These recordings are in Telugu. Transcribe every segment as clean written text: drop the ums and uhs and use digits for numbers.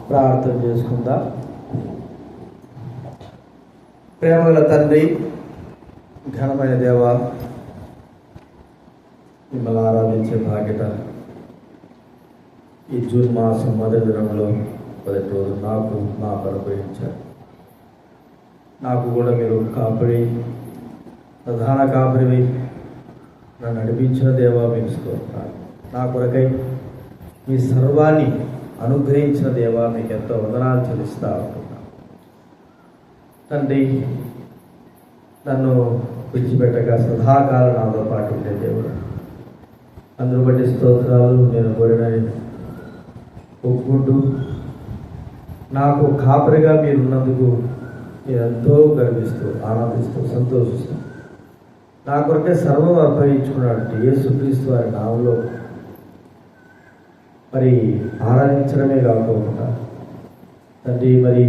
ప్రార్థన చేసుకుందాం. ప్రేమగల తండ్రి, ఘనమైన దేవ, మిమ్మల్ని ఆరాధించే భాగ్యత ఈ జూన్ మాసం మొదటి దినంలో మొదటి రోజు నాకు అనుగ్రహించారు. నాకు కూడా మీరు కాపిడి, ప్రధాన కాపిడివి నన్ను నడిపించిన దేవా మీకు స్తోత్రాలు. నా కొరకై మీ సర్వాన్ని అనుగ్రహించిన దేవా మీకు ఎంతో వందనాలు చెల్లిస్తా ఉంటున్నాను. తండ్రి, నన్ను విడిచిపెట్టక సదాకాలం నాతో పాటు ఉండే దేవుడు, అందరూ బట్టి స్తోత్రాలు. నేను కోరినని ఒప్పుకుంటూ నాకు కాపరిగా మీరు ఉన్నందుకు నేను ఎంతో గర్విస్తూ, ఆనందిస్తూ, సంతోషిస్తూ నా కొరకే సర్వం అర్పయించుకున్నట్టు యేసుక్రీస్తు వారి నామంలో మరి ఆరాధించడమే కాకుండా తండ్రి, మరి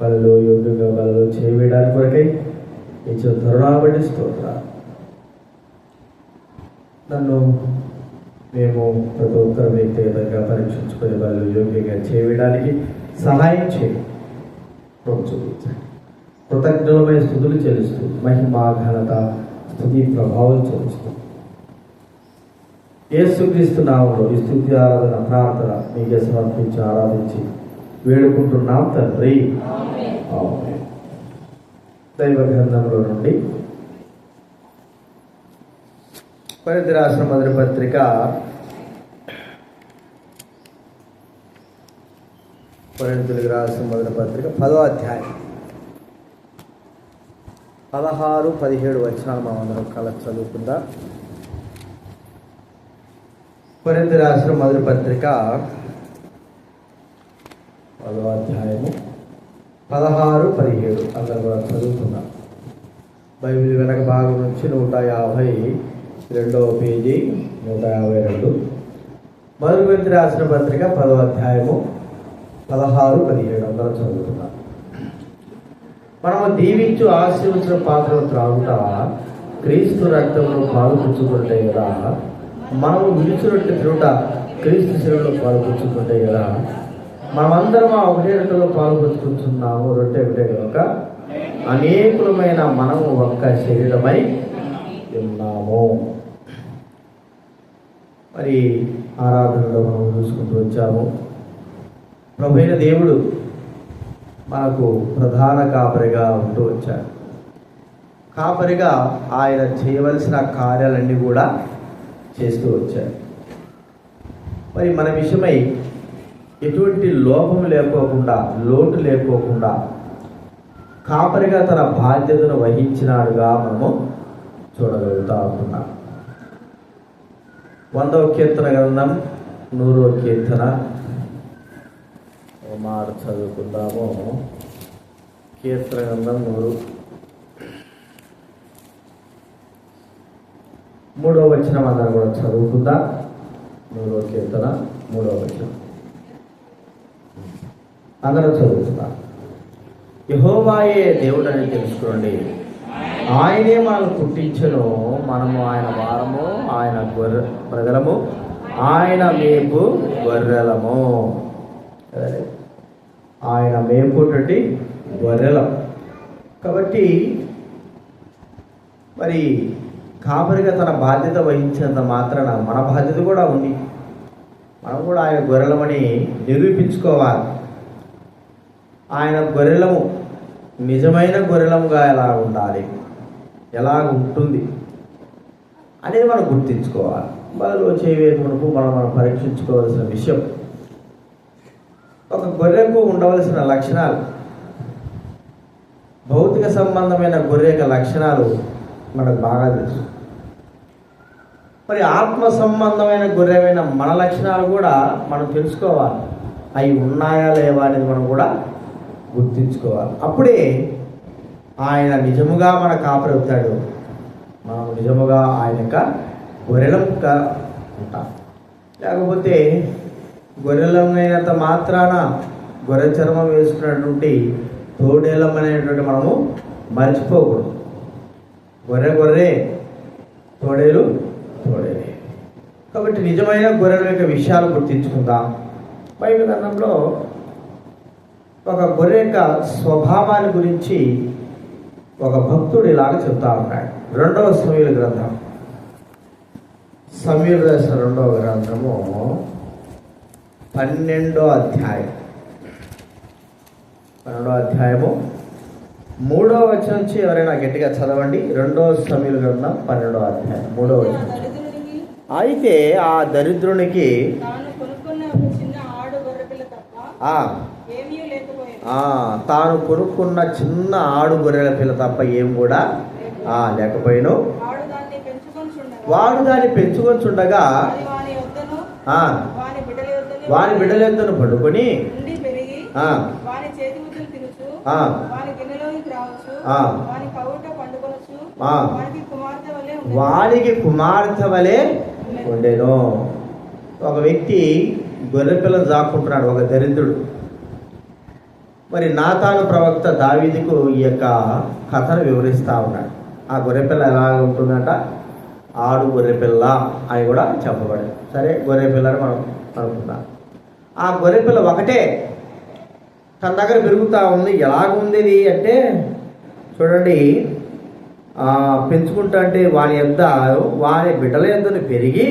బలలో యోగ్యంగా బలలో చేయవేయడానికి కొరకై ఇచ్చిన తరుణాలు బట్టి స్తోత్రాలు. నన్ను మేము ప్రతి ఒక్కరు వ్యక్తిగతంగా పరీక్షించుకునే వాళ్ళు యోగ్యంగా చేయడానికి సహాయం చేయండి. చూపించండి. కృతజ్ఞతలపై స్తుతులు చెల్లిస్తూ మహిమ, ఘనత, స్తుతి, ప్రభావం చెల్లిస్తూ యేసుక్రీస్తు నామములో ఈ స్తుతి, ఆరాధన, ప్రార్థన మీకే సమర్పించి ఆరాధించి వేడుకుంటున్నాం తండ్రి. ఆమేన్. దైవ గ్రంథంలో నుండి కొరింథీ రాసిన మొదటి పత్రిక 10వ అధ్యాయం 16-17 వచనాలు మనం అందరం కలిసి చదువుకుందాం. కొరింథీ రాసిన మొదటి పత్రిక 10వ అధ్యాయము 16-17 అందరం కూడా చదువుకుందాం. బైబిల్ వెనక భాగం నుంచి 152వ పేజీ 152. మొదటి కొరింథీ రాసిన పత్రిక 10వ అధ్యాయము 16-17 అందరం చదువుతున్నాం. మనము దీవించు ఆశీర్వచన పాత్రను త్రాగుట క్రీస్తు రక్తంలో పాలుపుచ్చుకుంటే కదా, మనము విడిచినట్టు తిరుట క్రీస్తు శరీరంలో పాలుపుచ్చుకుంటే కదా, మనమందరం ఆ ఒకటే రొట్టెలో పాలుపుచ్చుకుంటున్నాము. రొట్టె ఒకటే కనుక అనేకులమైన మనము ఒక్క శరీరమై ఉన్నాము. మరి ఆరాధనలో మనం చూసుకుంటూ వచ్చాము. ప్రభువైన దేవుడు మనకు ప్రధాన కాపరిగా ఉంటూ వచ్చాడు. కాపరిగా ఆయన చేయవలసిన కార్యాలన్నీ కూడా చేస్తూ వచ్చాడు. మరి మన విషయమై ఎటువంటి లోపం లేకోకుండా, లోటు లేకోకుండా కాపరిగా తన బాధ్యతను వహించినాడుగా మనము చూడగలుగుతా ఉంటున్నాం. 100వ కీర్తన గ్రంథం 100వ కీర్తన మాట చదువుకుందాము. కీర్తన గ్రంథం 100 3వ వచనం అందరం కూడా చదువుకుందాం. 100వ కీర్తన 3వ వచనం అందరం చదువుకుందాం. యెహోవాయే దేవుడని తెలుసుకోండి, ఆయనే మనల్ని పుట్టించెను, మనము ఆయన వారము, ఆయన ప్రజలము, ఆయన మేపు గొర్రెలము. ఆయన మేపుటి గొర్రెలం. కాబట్టి మరి కాపరిగా తన బాధ్యత వహించినంత మాత్రాన మన బాధ్యత కూడా ఉంది. మనం కూడా ఆయన గొర్రెలమని నిరూపించుకోవాలి. ఆయన గొర్రెలము నిజమైన గొర్రెలముగా ఎలా ఉండాలి, ఎలా ఉంటుంది అనేది మనం గుర్తించుకోవాలి. బలలో చేయవేమునకు మనం పరీక్షించుకోవాల్సిన విషయం. ఒక గొర్రెకు ఉండవలసిన లక్షణాలు, భౌతిక సంబంధమైన గొర్రె యొక్క లక్షణాలు మనకు బాగా తెలుసు. మరి ఆత్మ సంబంధమైన గొర్రెమైన మన లక్షణాలు కూడా మనం తెలుసుకోవాలి. అవి ఉన్నాయా లేవా అనేది మనం కూడా గుర్తించుకోవాలి. అప్పుడే ఆయన నిజముగా మన కాపరి అవుతాడు. మనం నిజముగా ఆయన యొక్క గొర్రెలంగా ఉంటాం. లేకపోతే గొర్రెలమైనంత మాత్రాన గొర్రె చర్మం వేసుకున్నటువంటి తోడేలం అనేటువంటి మనము మర్చిపోకూడదు. గొర్రె తోడేలు తోడేలే. కాబట్టి నిజమైన గొర్రెల యొక్క విషయాలు గుర్తించుకుందాం. బైబిల్ గ్రంథంలో ఒక గొర్రె యొక్క స్వభావాన్ని గురించి ఒక భక్తుడు ఇలాగ చెప్తా ఉన్నాడు. 2వ సమూయేలు గ్రంథం, సమూయేలు రాసిన 2వ గ్రంథము 12వ అధ్యాయం, 12వ అధ్యాయము 3వ వచనం నుంచి ఎవరైనా గట్టిగా చదవండి. 2వ సమూయేలు గ్రంథం 12వ అధ్యాయం 3వ వచనం. అయితే ఆ దరిద్రునికి తాను కొనుక్కున్న చిన్న ఆడు గొర్రెల పిల్ల తప్ప ఏం కూడా లేకపోయాను. వాడు దాన్ని పెంచుకొంచుండగా వాని బిడ్డల యొద్దను పడుకొని వానికి కుమార్తె వలె ఉండేను. ఒక వ్యక్తి గొర్రె పిల్లను జాక్కుంటున్నాడు, ఒక దరిద్రుడు. మరి నాతాను ప్రవక్త దావీదుకు ఈ యొక్క కథను వివరిస్తూ ఉన్నాడు. ఆ గొర్రెపిల్ల ఎలా ఉంటుందంట, ఆడు గొర్రెపిల్ల అని కూడా చెప్పబడింది. సరే, గొర్రెపిల్లని మనం అనుకుందాం. ఆ గొర్రెపిల్ల ఒకటే తన దగ్గర పెరుగుతూ ఉంది. ఎలాగుంది అంటే చూడండి, పెంచుకుంటా అంటే వాని బిడ్డల యొద్దను పెరిగి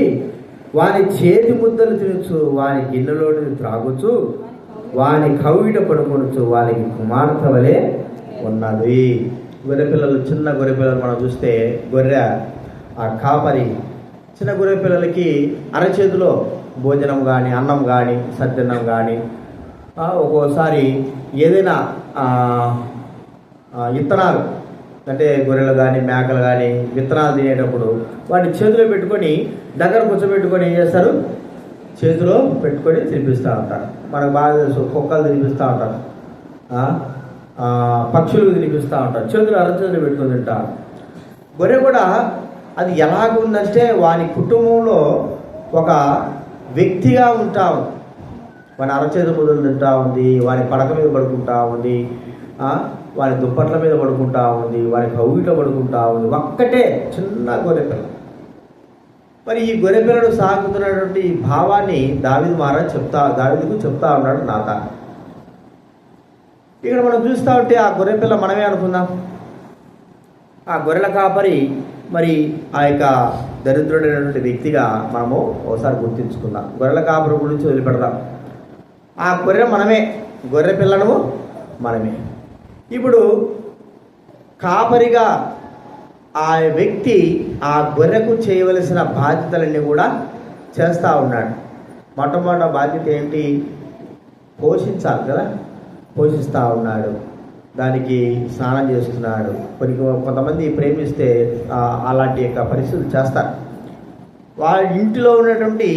వాని చేతి ముద్దలు తినచ్చు, వాని గిన్నెలోని త్రాగుచు, వాని కవిట పడుకొనొచ్చు, వానికి కుమార్తె వలె ఉన్నది. గొర్రెపిల్లలు, చిన్న గొర్రెపిల్లలు మనం చూస్తే గొర్రె ఆ కాపరి చిన్న గొర్రెపిల్లలకి అరచేతిలో భోజనం కానీ, అన్నం కానీ, సద్దన్నం కానీ, ఒక్కోసారి ఏదైనా విత్తనాలు అంటే గొర్రెలు కానీ మేకలు కానీ విత్తనాలు తినేటప్పుడు వాటిని చేతిలో పెట్టుకొని దగ్గర కూర్చోబెట్టుకొని ఏం చేస్తారు, చేతిలో పెట్టుకొని తినిపిస్తూ ఉంటారు. మనకు బాగా తెలుసు, కుక్కలు తినిపిస్తూ ఉంటారు, పక్షులకు తినిపిస్తూ ఉంటారు, చేతులు అరచేతులు పెట్టుకొని తింటారు. గొర్రె కూడా అది ఎలాగుందంటే వాని కుటుంబంలో ఒక వ్యక్తిగా ఉంటా ఉంది. వాని అరచేతి ముద్దలు తింటా ఉంది, వాని పడక మీద పడుకుంటా ఉంది, వాని దుప్పట్ల మీద పడుకుంటా ఉంది, వాని కౌగిట్లో పడుకుంటా ఉంది. ఒక్కటే చిన్న గొర్రెపిల్ల. మరి ఈ గొర్రెపిల్లడు సాగుతున్నటువంటి ఈ భావాన్ని దావీదు మహారాజు దావీదుకు చెప్తా ఉన్నాడు నాతాను. ఇక్కడ మనం చూస్తూ ఉంటే ఆ గొర్రెపిల్ల మనమే అనుకుందాం. ఆ గొర్రెల కాపరి మరి ఆ యొక్క దరిద్రుడైనటువంటి వ్యక్తిగా మనము ఒకసారి గుర్తించుకుందాం. గొర్రెల కాపరి గురించి వదిలిపెడదాం. ఆ గొర్రె మనమే, గొర్రె పిల్లను మనమే. ఇప్పుడు కాపరిగా ఆ వ్యక్తి ఆ గొర్రెకు చేయవలసిన బాధ్యతలన్నీ కూడా చేస్తూ ఉన్నాడు. మొట్టమొదటి బాధ్యత ఏంటి? పోషించాలి కదా, పోషిస్తూ ఉన్నాడు. దానికి స్నానం చేస్తున్నాడు. కొంతమంది ప్రేమిస్తే అలాంటి యొక్క పరిస్థితులు చేస్తారు. వాళ్ళ ఇంటిలో ఉన్నటువంటి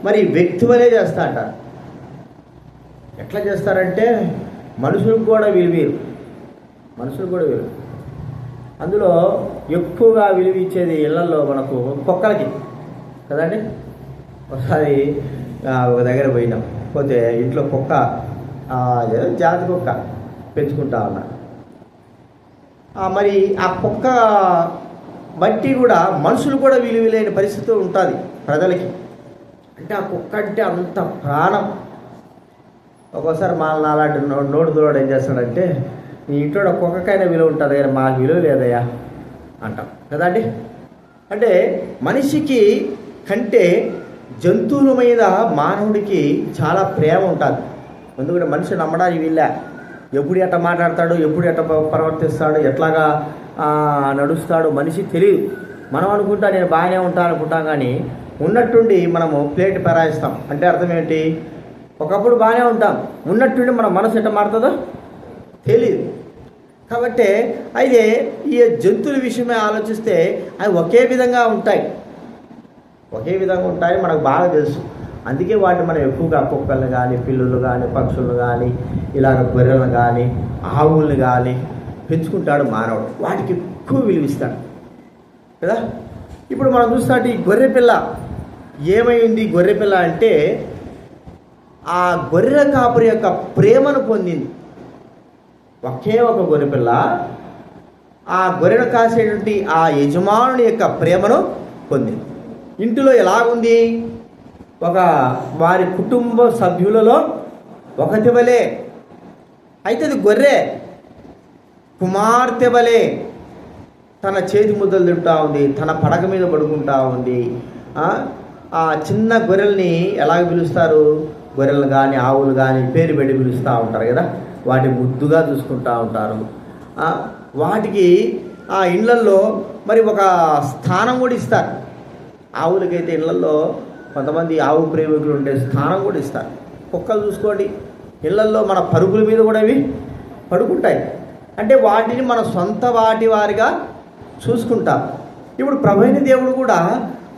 మరి వ్యక్తి వలే చేస్తా అంటారు. ఎట్లా చేస్తారంటే మనుషులకు కూడా విలువీరు, మనుషులకు కూడా విలువ. అందులో ఎక్కువగా విలువ ఇచ్చేది ఇళ్లలో మనకు కుక్కలకి కదండి. ఒకసారి ఒక దగ్గర పోయినాం, పోతే ఇంట్లో కుక్క జాతి కుక్క పెంచుకుంటా ఉన్నాడు. మరి ఆ కుక్క బట్టి కూడా మనుషులు కూడా విలువ లేని పరిస్థితి ఉంటుంది ప్రజలకి. అంటే ఆ కుక్క అంటే అంత ప్రాణం. ఒక్కోసారి నాలాంటి నోడు దూడోడు ఏం చేస్తాడంటే, నీ ఇంట్లో కుక్కకైనా విలువ ఉంటుంది కానీ మాకు విలువ లేదయ్యా అంటాం కదండి. అంటే మనిషికి కంటే జంతువుల మీద మానవుడికి చాలా ప్రేమ ఉంటుంది. ఎందుకంటే మనిషి నమ్మడానికి వీళ్ళ ఎప్పుడు ఎట్లా మాట్లాడతాడు, ఎప్పుడు ఎట్లా ప్రవర్తిస్తాడు, ఎట్లాగా నడుస్తాడు మనిషి తెలియదు. మనం అనుకుంటా నేను బాగానే ఉంటాను అనుకుంటాం, కానీ ఉన్నట్టుండి మనము ప్లేట్ పెరాయిస్తాం. అంటే అర్థం ఏంటి? ఒకప్పుడు బాగానే ఉంటాం, ఉన్నట్టుండి మన మనసు ఎట్లా మారుతుందో తెలియదు. కాబట్టి అయితే ఈ జంతువుల విషయమే ఆలోచిస్తే అవి ఒకే విధంగా ఉంటాయి, మనకు బాగా తెలుసు. అందుకే వాటిని మనం ఎక్కువగా కుక్కలను కానీ, పిల్లులు కానీ, పక్షులను కానీ, ఇలాగ గొర్రెలను కానీ, ఆవులను కానీ పెంచుకుంటాడు మానవుడు. వాటికి ఎక్కువ విలువిస్తాడు కదా. ఇప్పుడు మనం చూస్తున్నట్టు ఈ గొర్రెపిల్ల ఏమైంది? గొర్రెపిల్ల అంటే ఆ గొర్రె కాపరి యొక్క ప్రేమను పొందింది. ఒకే ఒక గొర్రెపిల్ల ఆ గొర్రెను కాసేటువంటి ఆ యజమానుని యొక్క ప్రేమను పొందింది. ఇంటిలో ఎలాగుంది? ఒక వారి కుటుంబ సభ్యులలో ఒకటి వలె అయితే అది గొర్రె కుమార్తె వలె తన చేతి ముద్దలు తింటూ ఉంది, తన పడక మీద పడుకుంటా ఉంది. ఆ చిన్న గొర్రెల్ని ఎలాగ పిలుస్తారు? గొర్రెలు కానీ ఆవులు కానీ పేరు పెట్టి పిలుస్తూ ఉంటారు కదా, వాటి ముద్దుగా చూసుకుంటూ ఉంటారు. వాటికి ఆ ఇళ్లల్లో మరి ఒక స్థానం కూడా ఇస్తారు. ఆవులకైతే ఇళ్లల్లో కొంతమంది ఆవు ప్రేమికులు ఉండే స్థానం కూడా ఇస్తారు. కుక్కలు చూసుకోండి, ఇళ్లల్లో మన పరుగుల మీద కూడా అవి పడుకుంటాయి. అంటే వాటిని మన సొంత వారిగా చూసుకుంటాం. ఇప్పుడు ప్రభువైన దేవుడు కూడా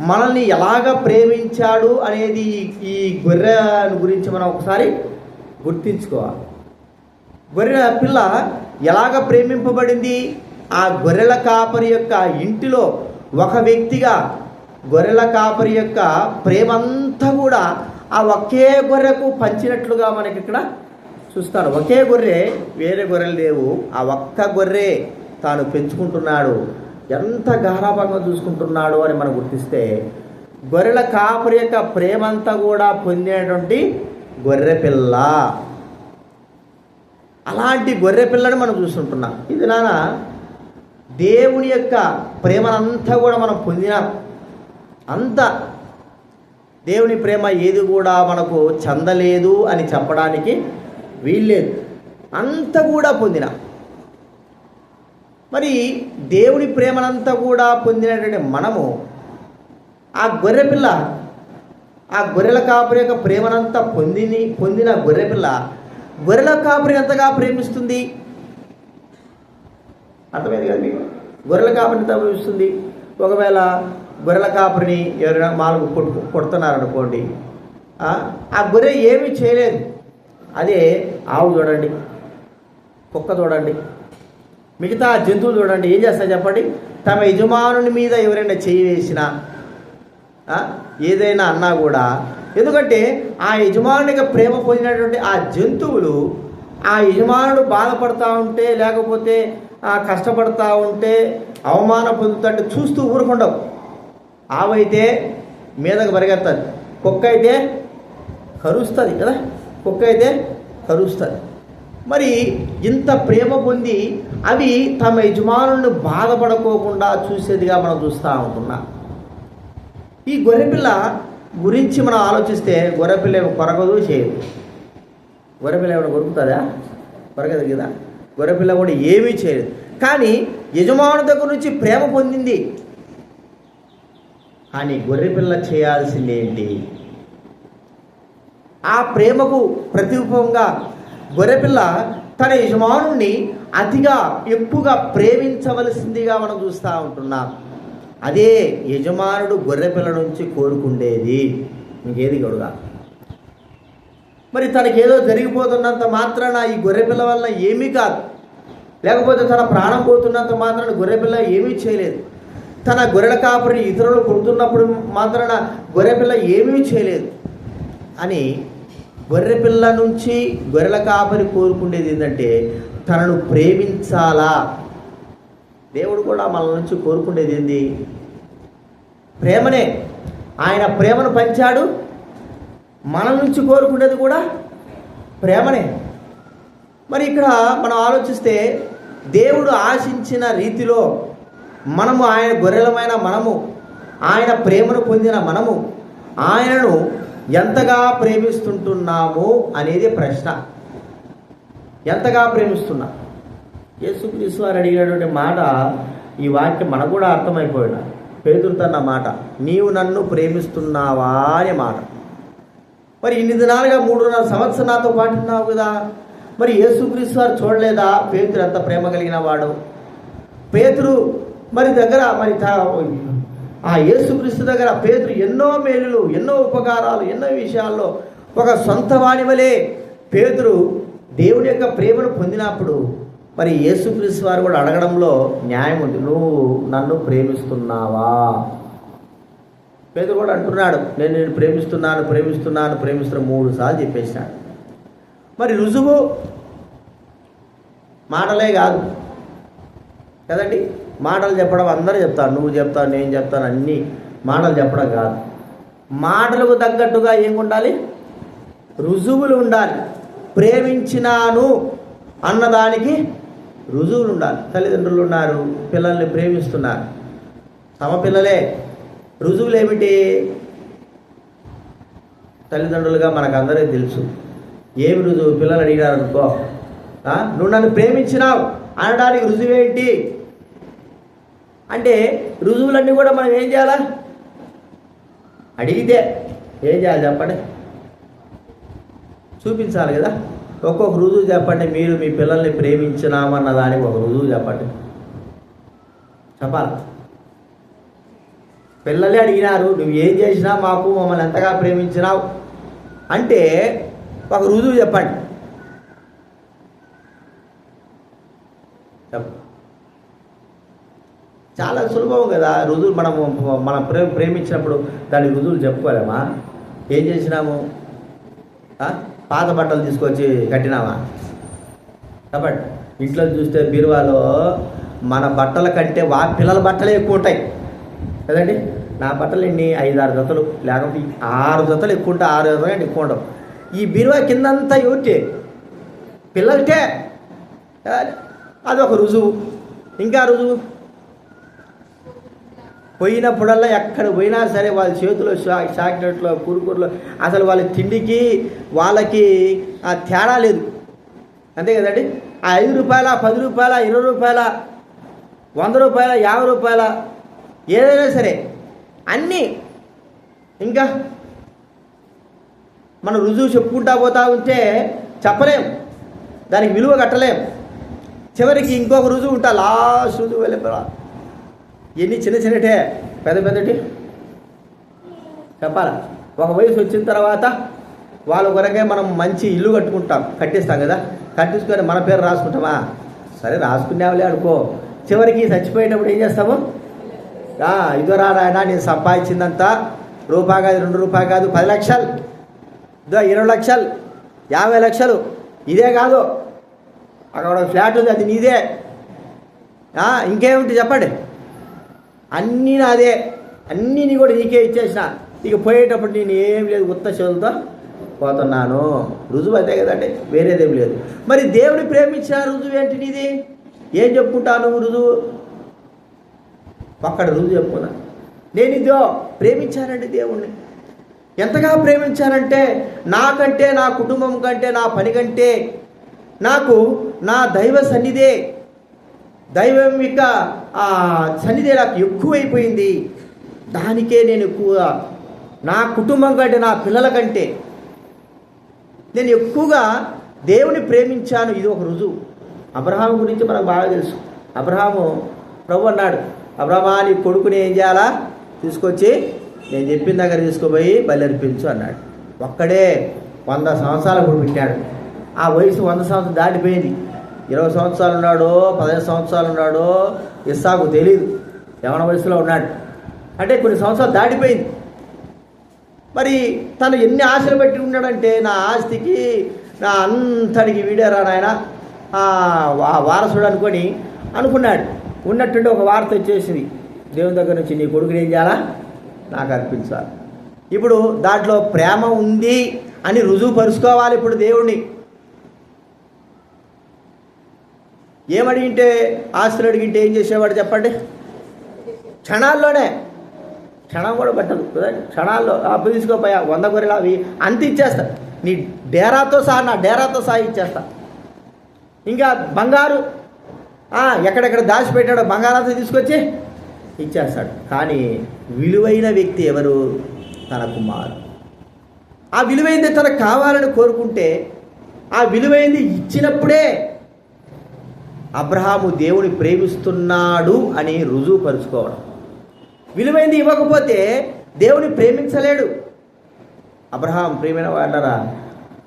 మనల్ని ఎలాగ ప్రేమించాడు అనేది ఈ గొర్రె గురించి మనం ఒకసారి గుర్తించుకోవాలి. గొర్రె పిల్ల ఎలాగ ప్రేమింపబడింది? ఆ గొర్రెల కాపరి యొక్క ఇంటిలో ఒక వ్యక్తిగా గొర్రెల కాపరి యొక్క ప్రేమంతా కూడా ఆ ఒకే గొర్రెకు పంచినట్లుగా మనకి ఇక్కడ చూస్తాడు. ఒకే గొర్రె, వేరే గొర్రెలు లేవు. ఆ ఒక్క గొర్రె తాను పెంచుకుంటున్నాడు, ఎంత గారాభంగా చూసుకుంటున్నాడు అని మనం గుర్తిస్తే గొర్రెల కాపరి యొక్క ప్రేమంతా కూడా పొందినటువంటి గొర్రె పిల్ల. అలాంటి గొర్రె పిల్లని మనం చూస్తుంటున్నాం. ఇది నాన్న దేవుని యొక్క ప్రేమనంతా కూడా మనం పొందినాం. అంత దేవుని ప్రేమ ఏది కూడా మనకు చెందలేదు అని చెప్పడానికి వీల్లేదు, అంత కూడా పొందినాం. మరి దేవుని ప్రేమనంతా కూడా పొందినటువంటి మనము ఆ గొర్రెపిల్ల, ఆ గొర్రెల కాపరి యొక్క ప్రేమనంతా పొందిన గొర్రెపిల్ల గొర్రెల కాపరి ఎంతగా ప్రేమిస్తుంది? అర్థమైంది కదా మీకు? గొర్రెల కాపరిని ఎంత ప్రేమిస్తుంది? ఒకవేళ గొర్రెల కాపరిని ఎవరైనా మాలకు కొడుతున్నారనుకోండి, ఆ గొర్రె ఏమీ చేయలేదు. అదే ఆవు చూడండి, కుక్క చూడండి, మిగతా జంతువులు చూడండి, ఏం చేస్తాయి చెప్పండి? తమ యజమానుని మీద ఎవరైనా చేయి వేసినా, ఏదైనా అన్నా కూడా, ఎందుకంటే ఆ యజమానునిగా ప్రేమ పొందినటువంటి ఆ జంతువులు ఆ యజమానుడు బాధపడతా ఉంటే, లేకపోతే కష్టపడతా ఉంటే, అవమానం పొందుతుంటే చూస్తూ ఊరుకుండవు. ఆవైతే మీదకు పరిగెత్తది, కుక్క అయితే కరుస్తుంది కదా, కుక్క అయితే కరుస్తుంది. మరి ఇంత ప్రేమ పొంది అవి తమ యజమానులను బాధపడకోకుండా చూసేదిగా మనం చూస్తూ ఉంటున్నాం. ఈ గొర్రెపిల్ల గురించి మనం ఆలోచిస్తే గొర్రెపిల్ల ఏమో కొరకదు, చేయదు. గొర్రెపిల్ల ఏమైనా కొరుకుతుందా? కొరకదు కదా. గొర్రెపిల్ల కూడా ఏమీ చేయదు. కానీ యజమాను దగ్గర నుంచి ప్రేమ పొందింది. కానీ గొర్రెపిల్ల చేయాల్సింది ఏంటి? ఆ ప్రేమకు ప్రతిరూపంగా గొర్రెపిల్ల తన యజమానుణ్ణి అతిగా ఎక్కువగా ప్రేమించవలసిందిగా మనం చూస్తూ ఉంటున్నాం. అదే యజమానుడు గొర్రెపిల్ల నుంచి కోరుకుండేది, ఇంకేది గొడవ. మరి తనకేదో జరిగిపోతున్నంత మాత్రాన ఈ గొర్రెపిల్ల వల్ల ఏమీ కాదు, లేకపోతే తన ప్రాణం పోతున్నంత మాత్రాన గొర్రెపిల్ల ఏమీ చేయలేదు. తన గొర్రెల కాపరిని ఇతరులు కొడుతున్నప్పుడు మాత్రాన గొర్రెపిల్ల ఏమీ చేయలేదు అని గొర్రెపిల్ల నుంచి గొర్రెల కాపరి కోరుకునేది ఏంటంటే తనను ప్రేమించాలా. దేవుడు కూడా మన నుంచి కోరుకునేది ఏంది? ప్రేమనే. ఆయన ప్రేమను పంచాడు, మన నుంచి కోరుకునేది కూడా ప్రేమనే. మరి ఇక్కడ మనం ఆలోచిస్తే దేవుడు ఆశించిన రీతిలో మనము, ఆయన గొర్రెలమైన మనము, ఆయన ప్రేమను పొందిన మనము ఆయనను ఎంతగా ప్రేమిస్తుంటున్నాము అనేది ప్రశ్న. ఎంతగా ప్రేమిస్తున్నా? యేసుక్రీస్తు వారు అడిగినటువంటి మాట, ఈ వాక్యం మనకు కూడా అర్థమైపోయిన పేతురుతో అన్న మాట, నీవు నన్ను ప్రేమిస్తున్నావా అనే మాట. మరి ఇన్ని దినాలుగా 3.5 సంవత్సరం నాతో పాటు ఉన్నావు కదా, మరి యేసుక్రీస్తు వారు చూడలేదా పేతురు ఎంత ప్రేమ కలిగిన వాడు? పేతురు మరి దగ్గర మరి ఆ యేసుక్రీస్తు దగ్గర పేతురు ఎన్నో మేలులు, ఎన్నో ఉపకారాలు, ఎన్నో విషయాల్లో ఒక సొంత వాని వలె పేతురు దేవుని యొక్క ప్రేమను పొందినప్పుడు మరి యేసుక్రీస్తు వారు కూడా అడగడంలో న్యాయం ఉంది. నువ్వు నన్ను ప్రేమిస్తున్నావా? పేతురు కూడా అంటున్నాడు, నేను ప్రేమిస్తున్నాను 3 సార్లు చెప్పేసినాడు. మరి రుజువు మాటలే కాదు కదండి. మాటలు చెప్పడం అందరూ చెప్తారు, నువ్వు చెప్తావు, నేను చెప్తాను, అన్ని మాటలు చెప్పడం కాదు. మాటలకు తగ్గట్టుగా ఏం ఉండాలి? రుజువులు ఉండాలి. ప్రేమించినాను అన్నదానికి రుజువులు ఉండాలి. తల్లిదండ్రులు ఉన్నారు, పిల్లల్ని ప్రేమిస్తున్నారు, తమ పిల్లలే. రుజువులు ఏమిటి? తల్లిదండ్రులుగా మనకు అందరికీ తెలుసు. ఏమి రుజువు? పిల్లలు అడిగినారు అనుకో, నువ్వు నన్ను ప్రేమించినావు అనడానికి రుజువేంటి అంటే, రుజువులన్నీ కూడా మనం ఏం చేయాలా? అడిగితే ఏం చేయాలి చెప్పండి? చూపించాలి కదా. ఒక్కొక్క రుజువు చెప్పండి. మీరు మీ పిల్లల్ని ప్రేమించినామన్న దానికి ఒక రుజువు చెప్పండి. చెప్పాలి. పిల్లలే అడిగినారు, నువ్వు ఏం చేసినా మాకు మమ్మల్ని ఎంతగా ప్రేమించినావు అంటే ఒక రుజువు చెప్పండి. చాలా సులభం కదా రుజువు. మనం ప్రేమించినప్పుడు దానికి రుజువులు చెప్పుకోలేమా? ఏం చేసినాము? పాత బట్టలు తీసుకొచ్చి కట్టినామా? కాబట్టి ఇంట్లో చూస్తే బీరువాలో మన బట్టల కంటే పిల్లల బట్టలే ఎక్కువ ఉంటాయి కదండి. నా బట్టలు ఎన్ని 5-6 జతలు, లేకపోతే 6 జతలు ఎక్కువ ఉంటాయి, 6 జతలు ఎక్కువ ఉండవు. ఈ బీరువా కిందంతా ఎవరిటే? పిల్లలకే. అదొక రుజువు. ఇంకా రుజువు, పోయినప్పుడల్లా ఎక్కడ పోయినా సరే వాళ్ళ చేతిలో చాక్లెట్లో, కురుకురులో, అసలు వాళ్ళ తిండికి వాళ్ళకి తేడా లేదు. అంతే కదండి. ఆ 5 రూపాయల, 10 రూపాయల, 20 రూపాయల, 100 రూపాయల, 50 రూపాయల, ఏదైనా సరే అన్నీ. ఇంకా మనం రుజువు చెప్పుకుంటా పోతా ఉంటే చెప్పలేం, దానికి విలువ కట్టలేం. చివరికి ఇంకొక రుజువు ఉంటా, లాస్ట్ రుజువు వెళ్ళిపోయా. ఎన్ని చిన్న చిన్నటే, పెద్ద పెద్దటి చెప్పాలా? ఒక వయసు వచ్చిన తర్వాత వాళ్ళ కొరకే మనం మంచి ఇల్లు కట్టిస్తాం కదా. కట్టించుకొని మన పేరు రాసుకుంటామా? సరే రాసుకునేవాళ్ళే అనుకో. చివరికి చచ్చిపోయేటప్పుడు ఏం చేస్తాము? ఇదో రాయన నేను సంపాదించిందంతా రూపాయి కాదు, 2 రూపాయలు కాదు, 10 లక్షలు, ఇదో 20 లక్షలు, 50 లక్షలు, ఇదే కాదు అక్కడ ఫ్లాట్ ఉంది, అది నీదే. ఇంకేమిటి చెప్పండి? అన్నీ నాదే, అన్నీ కూడా నీకే ఇచ్చేసిన. ఇక పోయేటప్పుడు నేను ఏం లేదు, ఉత్త చేతులతో పోతున్నాను. రుజువు అదే కదండి, వేరేదేం లేదు. మరి దేవుని ప్రేమించిన రుజువు ఏంటి నీది? ఏం చెప్పుకుంటాను రుజువు? ఒక్కడ రుజువు చెప్పుకున్నా. నేను ఇదో ప్రేమించానండి దేవుణ్ణి. ఎంతగా ప్రేమించానంటే, నాకంటే, నా కుటుంబం కంటే, నా పని కంటే నాకు నా దైవ సన్నిధే, దైవం యొక్క సన్నిధి నాకు ఎక్కువైపోయింది. దానికే నేను ఎక్కువగా, నా కుటుంబం కంటే, నా పిల్లల కంటే నేను ఎక్కువగా దేవుని ప్రేమించాను. ఇది ఒక రుజువు. అబ్రహాము గురించి మనకు బాగా తెలుసు. అబ్రహాము ప్రభు అన్నాడు, అబ్రహమా నీ కొడుకుని ఏం చేయాలా? తీసుకొచ్చి నేను చెప్పిన దగ్గర తీసుకుపోయి బలి అన్నాడు. ఒక్కడే 100 సంవత్సరాలు కూడా పెట్టాడు. ఆ వయసు 100 సంవత్సరాలు దాటిపోయింది. 20 సంవత్సరాలు ఉన్నాడో, 15 సంవత్సరాలు ఉన్నాడో ఇస్సాకు తెలీదు. యవన వయసులో ఉన్నాడు అంటే కొన్ని సంవత్సరాలు దాటిపోయింది. మరి తను ఎన్ని ఆశలు పెట్టి ఉన్నాడంటే, నా ఆస్తికి, నా అంతటికి వీడారా నాయన వారసుడు అనుకున్నాడు. ఉన్నట్టుండి ఒక వార్త వచ్చేసింది దేవుని దగ్గర నుంచి, నీ కొడుకుని ఏం చేయాలా? నాకు అర్పించాలి. ఇప్పుడు దాంట్లో ప్రేమ ఉంది అని రుజువు పరుచుకోవాలి. ఇప్పుడు దేవుణ్ణి ఏమడిగింటే, ఆస్తులు అడిగింటే ఏం చేసేవాడు చెప్పండి? క్షణాల్లోనే, క్షణం కూడా పట్టదు కదండి. క్షణాల్లో అప్పు తీసుకోపోయా 100 గొర్రెలు అవి అంత ఇచ్చేస్తా, నీ డేరాతో సహా, నా డేరాతో సహా ఇచ్చేస్తా. ఇంకా బంగారు ఎక్కడెక్కడ దాచిపెట్టాడో బంగారంతో తీసుకొచ్చి ఇచ్చేస్తాడు. కానీ విలువైన వ్యక్తి ఎవరు? తన కుమారుడు. ఆ విలువైంది తనకు కావాలని కోరుకుంటే, ఆ విలువైంది ఇచ్చినప్పుడే అబ్రహాము దేవుని ప్రేమిస్తున్నాడు అని రుజువు పరుచుకోవడం. విలువైంది ఇవ్వకపోతే దేవుని ప్రేమించలేడు. అబ్రహాం ప్రియమైన వాళ్ళరా,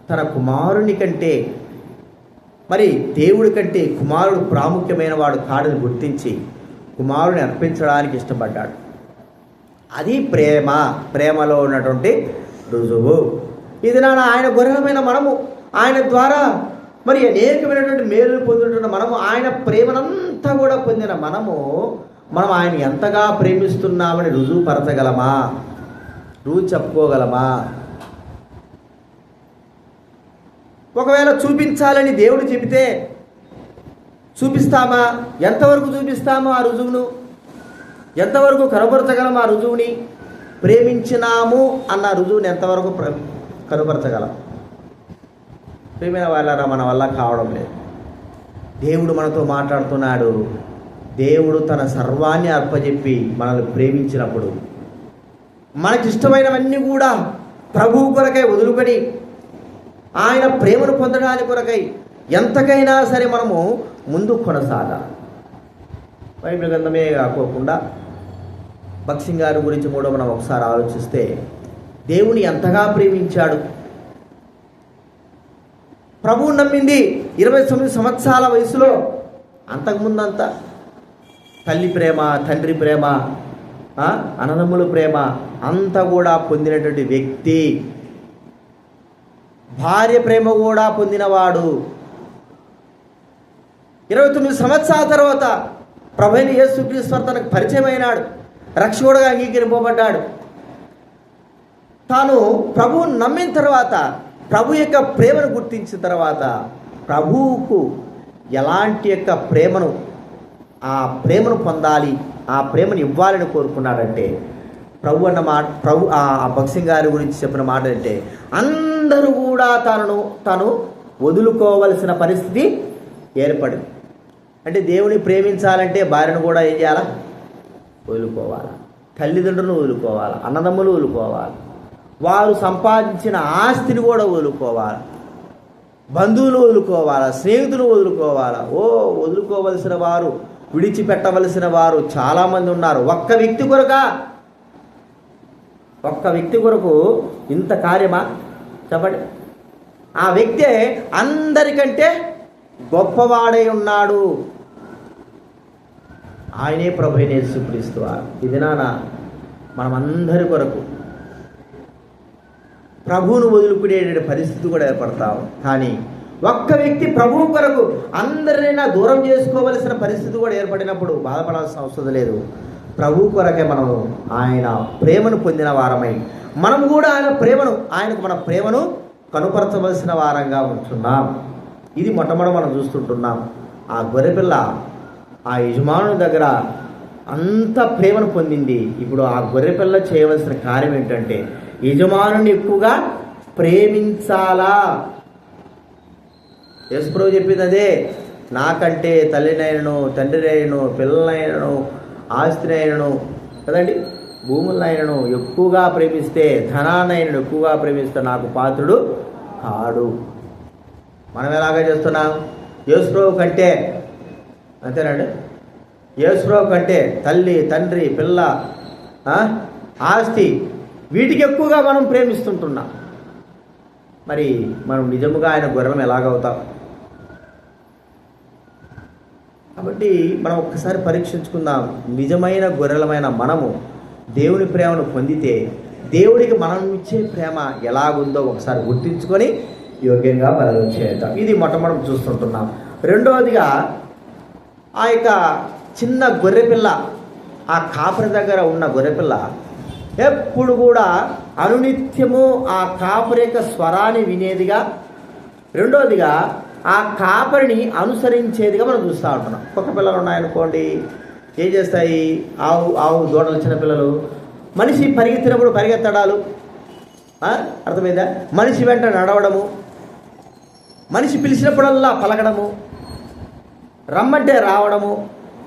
తన కుమారుని కంటే, మరి దేవుడి కంటే కుమారుడు ప్రాముఖ్యమైన వాడు కాడని గుర్తించి కుమారుని అర్పించడానికి ఇష్టపడ్డాడు. అది ప్రేమలో ఉన్నటువంటి రుజువు. ఇది ఆయన గొర్రెలమైన మనము, ఆయన ద్వారా మరి అనేకమైనటువంటి మేలు పొందుతున్న మనము, ఆయన ప్రేమనంతా కూడా పొందిన మనం ఆయన ఎంతగా ప్రేమిస్తున్నామని రుజువు పరచగలమా? రుజువు చెప్పుకోగలమా? ఒకవేళ చూపించాలని దేవుడు చెబితే చూపిస్తామా? ఎంతవరకు చూపిస్తామో ఆ రుజువును, ఎంతవరకు కనపరచగలం ఆ రుజువుని? ప్రేమించినాము అన్న రుజువుని ఎంతవరకు కనపరచగలం? ప్రేమైన వాళ్ళారా, మన వల్ల కావడం లేదు. దేవుడు మనతో మాట్లాడుతున్నాడు. దేవుడు తన సర్వాన్ని అర్పజెప్పి మనల్ని ప్రేమించినప్పుడు మనకిష్టమైనవన్నీ కూడా ప్రభువు కొరకై వదులుకొని ఆయన ప్రేమను పొందడానికి కొరకై ఎంతకైనా సరే మనము ముందుకు కొనసాగాలి. బైబిల్ గ్రంథమే కాకోకుండా భక్త్ సింగ్ గారి గురించి కూడా మనం ఒకసారి ఆలోచిస్తే దేవుని ఎంతగా ప్రేమించాడు. ప్రభువు నమ్మింది 29 సంవత్సరాల వయసులో. అంతకుముందంతా తల్లి ప్రేమ, తండ్రి ప్రేమ, అన్నదమ్ముల ప్రేమ అంతా కూడా పొందినటువంటి వ్యక్తి. భార్య ప్రేమ కూడా పొందినవాడు. 29 సంవత్సరాల తర్వాత ప్రభువైన యేసుక్రీస్తు తనకు పరిచయం అయినాడు, రక్షకుడుగా అంగీకరింపబడ్డాడు. తాను ప్రభువును నమ్మిన తర్వాత, ప్రభు యొక్క ప్రేమను గుర్తించిన తర్వాత ప్రభువుకు ఎలాంటి యొక్క ప్రేమను, ఆ ప్రేమను పొందాలి, ఆ ప్రేమను ఇవ్వాలని కోరుకున్నాడంటే ప్రభు అన్న మాట, ప్రభు ఆ భక్త్ సింగ్ గారి గురించి చెప్పిన మాట అంటే అందరూ కూడా తను వదులుకోవలసిన పరిస్థితి ఏర్పడింది. అంటే దేవుని ప్రేమించాలంటే భార్యను కూడా ఏం చేయాలా? వదులుకోవాలి. తల్లిదండ్రులను వదులుకోవాలి, అన్నదమ్ములు వదులుకోవాలి, వారు సంపాదించిన ఆస్తిని కూడా వదులుకోవాలి, బంధువులు వదులుకోవాలా, స్నేహితులు వదులుకోవాలా. వదులుకోవలసిన వారు, విడిచిపెట్టవలసిన వారు చాలామంది ఉన్నారు. ఒక్క వ్యక్తి కొరకు ఇంత కార్యమా? చెప్పండి. ఆ వ్యక్తే అందరికంటే గొప్పవాడై ఉన్నాడు. ఆయనే ప్రభువైన యేసుక్రీస్తు వారు. ఇది మనమందరి కొరకు ప్రభువును వదులుకునే పరిస్థితి కూడా ఏర్పడతాం. కానీ ఒక్క వ్యక్తి ప్రభువు కొరకు అందరినైనా దూరం చేసుకోవలసిన పరిస్థితి కూడా ఏర్పడినప్పుడు బాధపడాల్సిన అవసరం లేదు. ప్రభు కొరకే మనం ఆయన ప్రేమను పొందిన వారమై మనం కూడా ఆయనకు మన ప్రేమను కనుపరచవలసిన వారంగా ఉంటున్నాం. ఇది మొట్టమొదటి మనం చూస్తుంటున్నాం. ఆ గొర్రెపిల్ల ఆ యజమానుని దగ్గర అంత ప్రేమను పొందింది. ఇప్పుడు ఆ గొర్రెపిల్ల చేయవలసిన కార్యం ఏంటంటే యజమానుని ఎక్కువగా ప్రేమించాలా. యేసుప్రభు చెప్పింది అదే. నాకంటే తల్లినైనను, తండ్రినైనను, పిల్లలైనను, ఆస్తినైనను, కదండి, భూములైనను ఎక్కువగా ప్రేమిస్తే, ధనాన్నైనను ఎక్కువగా ప్రేమిస్తే నాకు పాత్రుడు కాడు. మనం ఎలాగా చేస్తున్నాం? యేసుప్రభు కంటే, అంతేనండి, యేసుప్రభు కంటే తల్లి, తండ్రి, పిల్ల, ఆస్తి, వీటికి ఎక్కువగా మనం ప్రేమిస్తుంటున్నాం. మరి మనం నిజముగా ఆయన గొర్రెలం ఎలాగవుతాం? కాబట్టి మనం ఒక్కసారి పరీక్షించుకుందాం. నిజమైన గొర్రెలమైన మనము దేవుని ప్రేమను పొందితే దేవుడికి మనం ఇచ్చే ప్రేమ ఎలాగుందో ఒకసారి గుర్తించుకొని యోగ్యంగా బలం చేద్దాం. ఇది మొట్టమొదటి చూస్తుంటున్నాం. రెండవదిగా ఆ యొక్క చిన్న గొర్రెపిల్ల, ఆ కాపరి దగ్గర ఉన్న గొర్రెపిల్ల ఎప్పుడు కూడా అనునిత్యము ఆ కాపరి యొక్క స్వరాన్ని వినేదిగా, రెండవదిగా ఆ కాపరిని అనుసరించేదిగా మనం చూస్తూ ఉంటున్నాం. కుక్క పిల్లలు ఉన్నాయనుకోండి, ఏం చేస్తాయి? ఆవు దూడలు, చిన్న పిల్లలు. మనిషి పరిగెత్తినప్పుడు పరిగెత్తడాలు, అర్థమైందా? మనిషి వెంట నడవడము, మనిషి పిలిచినప్పుడల్లా పలకడము, రమ్మంటే రావడము,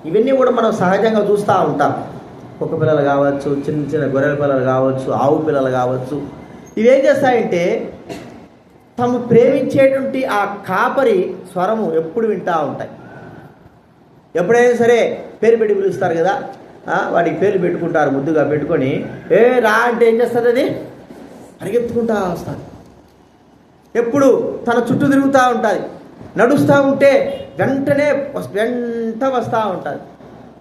ఇవన్నీ కూడా మనం సహజంగా చూస్తూ ఉంటాం. కుక్క పిల్లలు కావచ్చు, చిన్న చిన్న గొర్రెల పిల్లలు కావచ్చు, ఆవు పిల్లలు కావచ్చు. ఇవేం చేస్తాయంటే తాము ప్రేమించేటువంటి ఆ కాపరి స్వరము ఎప్పుడు వింటూ ఉంటాయి. ఎప్పుడైనా సరే పేరు పెట్టి పిలుస్తారు కదా, వాడికి పేర్లు పెట్టుకుంటారు, ముద్దుగా పెట్టుకొని రా అంటే ఏం చేస్తుంది? అది పరిగెత్తుకుంటా వస్తుంది. ఎప్పుడు తన చుట్టూ తిరుగుతూ ఉంటుంది. నడుస్తూ ఉంటే వెంటనే వెంట వస్తూ ఉంటుంది,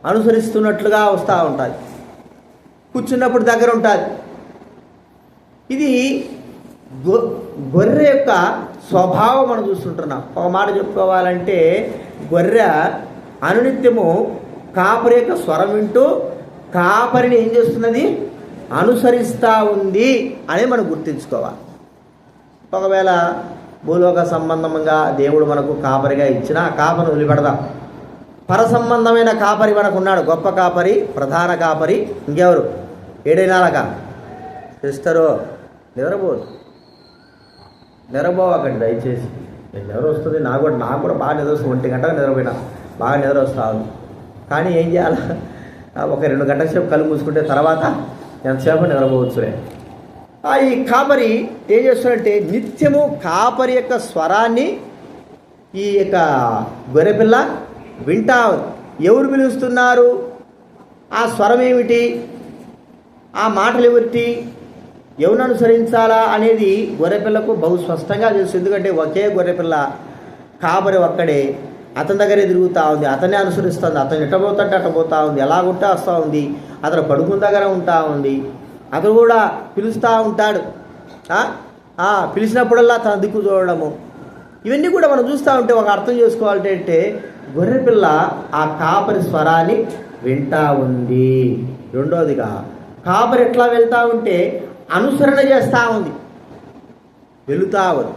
అనుసరిస్తున్నట్లుగా వస్తూ ఉంటుంది, కూర్చున్నప్పుడు దగ్గర ఉంటుంది. ఇది గొర్రె యొక్క స్వభావం మనం చూస్తుంటున్నాం. ఒక మాట చెప్పుకోవాలంటే గొర్రె అనునిత్యము కాపరి యొక్క స్వరం వింటూ కాపరిని ఏం చేస్తున్నది? అనుసరిస్తూ ఉంది అని మనం గుర్తించుకోవాలి. ఒకవేళ భూలోక సంబంధంగా దేవుడు మనకు కాపరిగా ఇచ్చినా ఆ కాపరిని వదిలిపెడదాం. పరసంబంధమైన కాపరి మనకు ఉన్నాడు, గొప్ప కాపరి, ప్రధాన కాపరి. ఇంకెవరు? 7:4 సిస్టరు నిద్రపోవకండి దయచేసి. నిద్ర వస్తుంది, నాకు కూడా బాగా నిద్ర వస్తుంది. 1 గంటగా నిద్రపోయినా బాగా నిద్ర వస్తుంది. కానీ ఏం చేయాలి? ఒక 2 గంటల సేపు కళ్ళు మూసుకుంటే తర్వాత ఎంతసేపు నిద్రపోవచ్చులే. ఈ కాపరి ఏం చేస్తాడంటే నిత్యము కాపరి యొక్క స్వరాన్ని ఈ యొక్క గొర్రెపిల్ల వింటా. ఎవరు పిలుస్తున్నారు? ఆ స్వరం ఏమిటి? ఆ మాటలు ఎవరికి? ఎవరిని అనుసరించాలా అనేది గొర్రెపిల్లకు బహు స్పష్టంగా తెలుసు. ఎందుకంటే ఒకే గొర్రెపిల్ల, కాపరి ఒక్కడే, అతని దగ్గరే తిరుగుతూ ఉంది, అతనే అనుసరిస్తుంది. అతను ఎట్టబోతుంటే అట్టబోతూ ఉంది, ఎలాగుంటే వస్తూ ఉంది, అతను పడుకున్న దగ్గర ఉంటా ఉంది. అతను కూడా పిలుస్తూ ఉంటాడు. పిలిచినప్పుడల్లా తన దిక్కు చూడడము, ఇవన్నీ కూడా మనం చూస్తూ ఉంటే ఒక అర్థం చేసుకోవాలంటే గొర్రెపిల్ల ఆ కాపరి స్వరాన్ని వింటా ఉంది. రెండోదిగా కాపరి ఎట్లా వెళ్తూ ఉంటే అనుసరణ చేస్తూ ఉంది, వెళుతా ఉంది.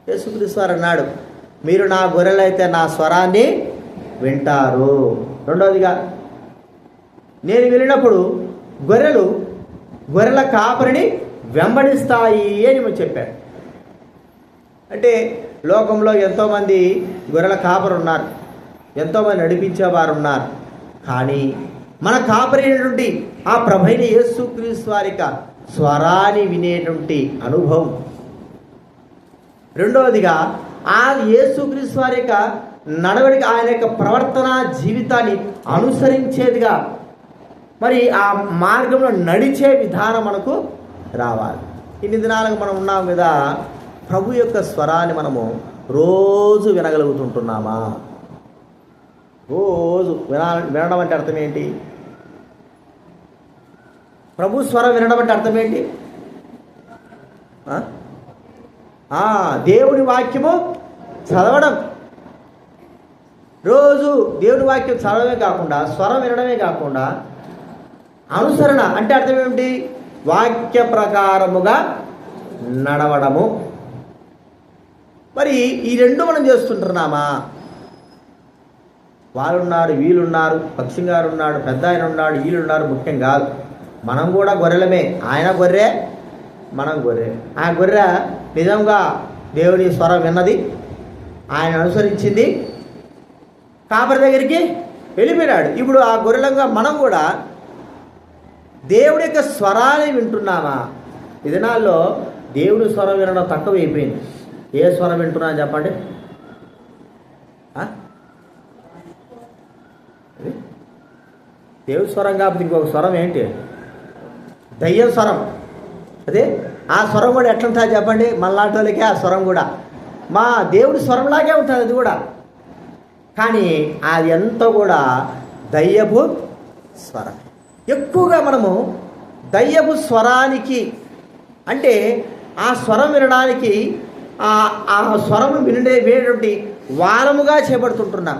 యేసుక్రీస్తు వారు అన్నాడు, మీరు నా గొర్రెలైతే నా స్వరాన్ని వింటారు. రెండోదిగా నేను వెళ్ళినప్పుడు గొర్రెల కాపరిని వెంబడిస్తాయి అని చెప్పాడు. అంటే లోకంలో ఎంతోమంది గొర్రెల కాపరు ఉన్నారు, ఎంతోమంది నడిపించేవారు ఉన్నారు. కానీ మన కాపరి అయినటువంటి ఆ ప్రభువైన యేసుక్రీస్తు వారి స్వరాన్ని వినేటువంటి అనుభవం. రెండవదిగా ఆ యేసుక్రీస్తు వారి నడవడిక, ఆయన యొక్క ప్రవర్తన జీవితాన్ని అనుసరించేదిగా మరి ఆ మార్గంలో నడిచే విధానం మనకు రావాలి. ఇన్ని దినాలకు మనం ఉన్నాం కదా, ప్రభు యొక్క స్వరాన్ని మనము రోజు వినగలుగుతుంటున్నామా? రోజు వినడం అంటే అర్థం ఏంటి? ప్రభు స్వరం వినడం అంటే అర్థం ఏంటి? దేవుని వాక్యము చదవడం. రోజు దేవుని వాక్యం చదవడమే కాకుండా, స్వరం వినడమే కాకుండా, అనుసరణ అంటే అర్థం ఏమిటి? వాక్య ప్రకారముగా నడవడము. మరి ఈ రెండు మనం చేస్తుంటున్నామా? వాళ్ళున్నారు, వీళ్ళున్నారు, పక్షి గారు ఉన్నాడు, పెద్ద ఆయన ఉన్నాడు, వీళ్ళున్నారు, ముఖ్యం కాదు. మనం కూడా గొర్రెలమే. ఆయన గొర్రె, మనం గొర్రె. ఆ గొర్రె నిజంగా దేవుని స్వరం విన్నది, ఆయన అనుసరించింది, కాపరి దగ్గరికి వెళ్ళిపోయినాడు. ఇప్పుడు ఆ గొర్రెలంగా మనం కూడా దేవుడి యొక్క స్వరాన్ని వింటున్నామా? ఈ దినాల్లో దేవుడి స్వరం వినడం తక్కువ అయిపోయింది. ఏ స్వరం వింటున్నా అని చెప్పండి. దేవుడి స్వరం కాకపోతే ఇంకొక స్వరం ఏంటి? దయ్యం స్వరం. అదే ఆ స్వరం కూడా ఎట్లుంటుంది చెప్పండి? మళ్ళాంటి వాళ్ళకి ఆ స్వరం కూడా మా దేవుడి స్వరంలాగే ఉంటుంది అది కూడా. కానీ అది ఎంత కూడా దయ్యపు స్వరం. ఎక్కువగా మనము దయ్యపు స్వరానికి అంటే ఆ స్వరం వినడానికి ఆ స్వరం వినేటువంటి వారముగా చేపడుతుంటున్నాం.